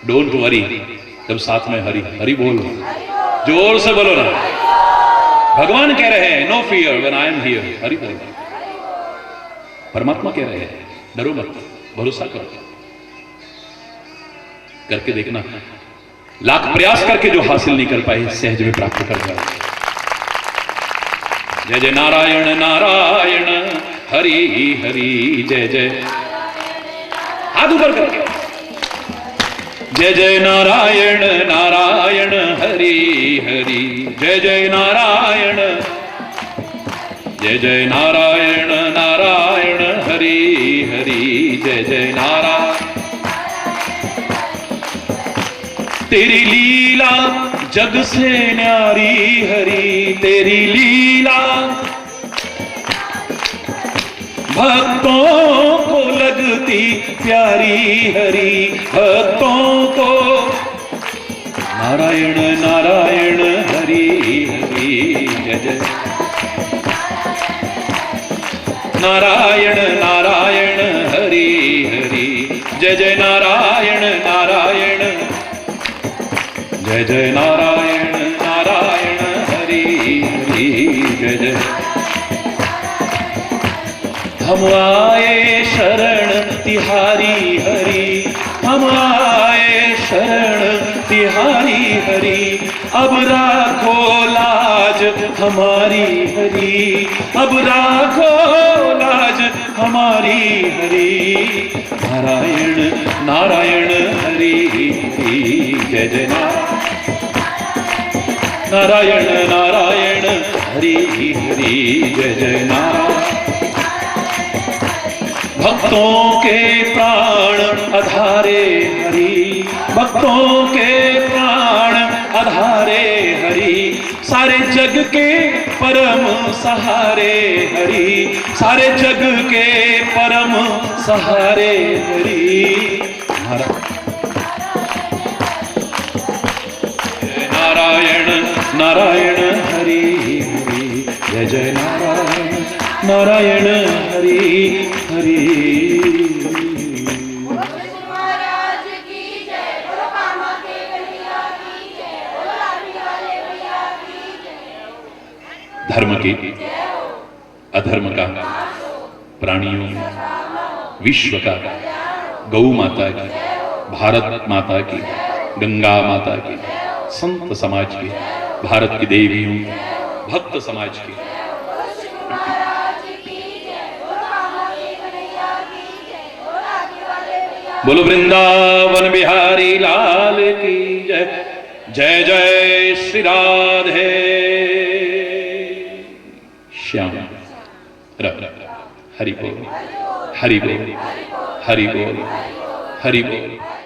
डोंट वरी, जब साथ में हरि, हरि बोलो, जोर से बोलो ना, भगवान कह रहे हैं no fear when I am here, Hari बोल। परमात्मा कह रहे हैं डरो मत, भरोसा करो, करके देखना, लाख प्रयास करके जो हासिल नहीं कर पाए सहज में प्राप्त कर जाओ। जय जय नारायण नारायण हरि हरि, जय जय, हाथ ऊपर करके, जय जय नारायण नारायण हरि हरि, जय जय नारायण, जय जय नारायण नारायण हरि हरि, जय जय नारायण। तेरी लीला जग से न्यारी हरि, तेरी लीला भक्तों को लगती प्यारी हरि, भक्तों को। नारायण नारायण हरि हरि, जय जय नारायण नारायण हरि हरि, जय जय नारायण नारायण, जय जय नारायण नारायण हरि हरि, जय जय। हम आए शरण तिहारी हरि, हम आए शरण तिहारी हरि, अब राखो लाज हमारी हरि, अब राखो लाज हमारी हरि। नारायण नारायण हरि हरि, जय जय नारायण नारायण हरि हरि, जय जय नारायण। भक्तों के प्राण आधारे हरि, भक्तों के प्राण आधारे हरि, सारे जग के परम सहारे हरि, सारे जग के परम सहारे हरि। नारायण नारायण हरि हरि, जय जय नारायण नारायण हरि हरि। धर्म की, अधर्म का, प्राणियों, विश्व का, गौ माता की, भारत माता की, गंगा माता की, संत समाज की, भारत की देवियों, भक्त समाज की। बोलो वृंदावन बिहारी लाल की जय, जय जय श्री राधे श्याम। हरि बोल, हरि बोल, हरि बोल, हरि बोल।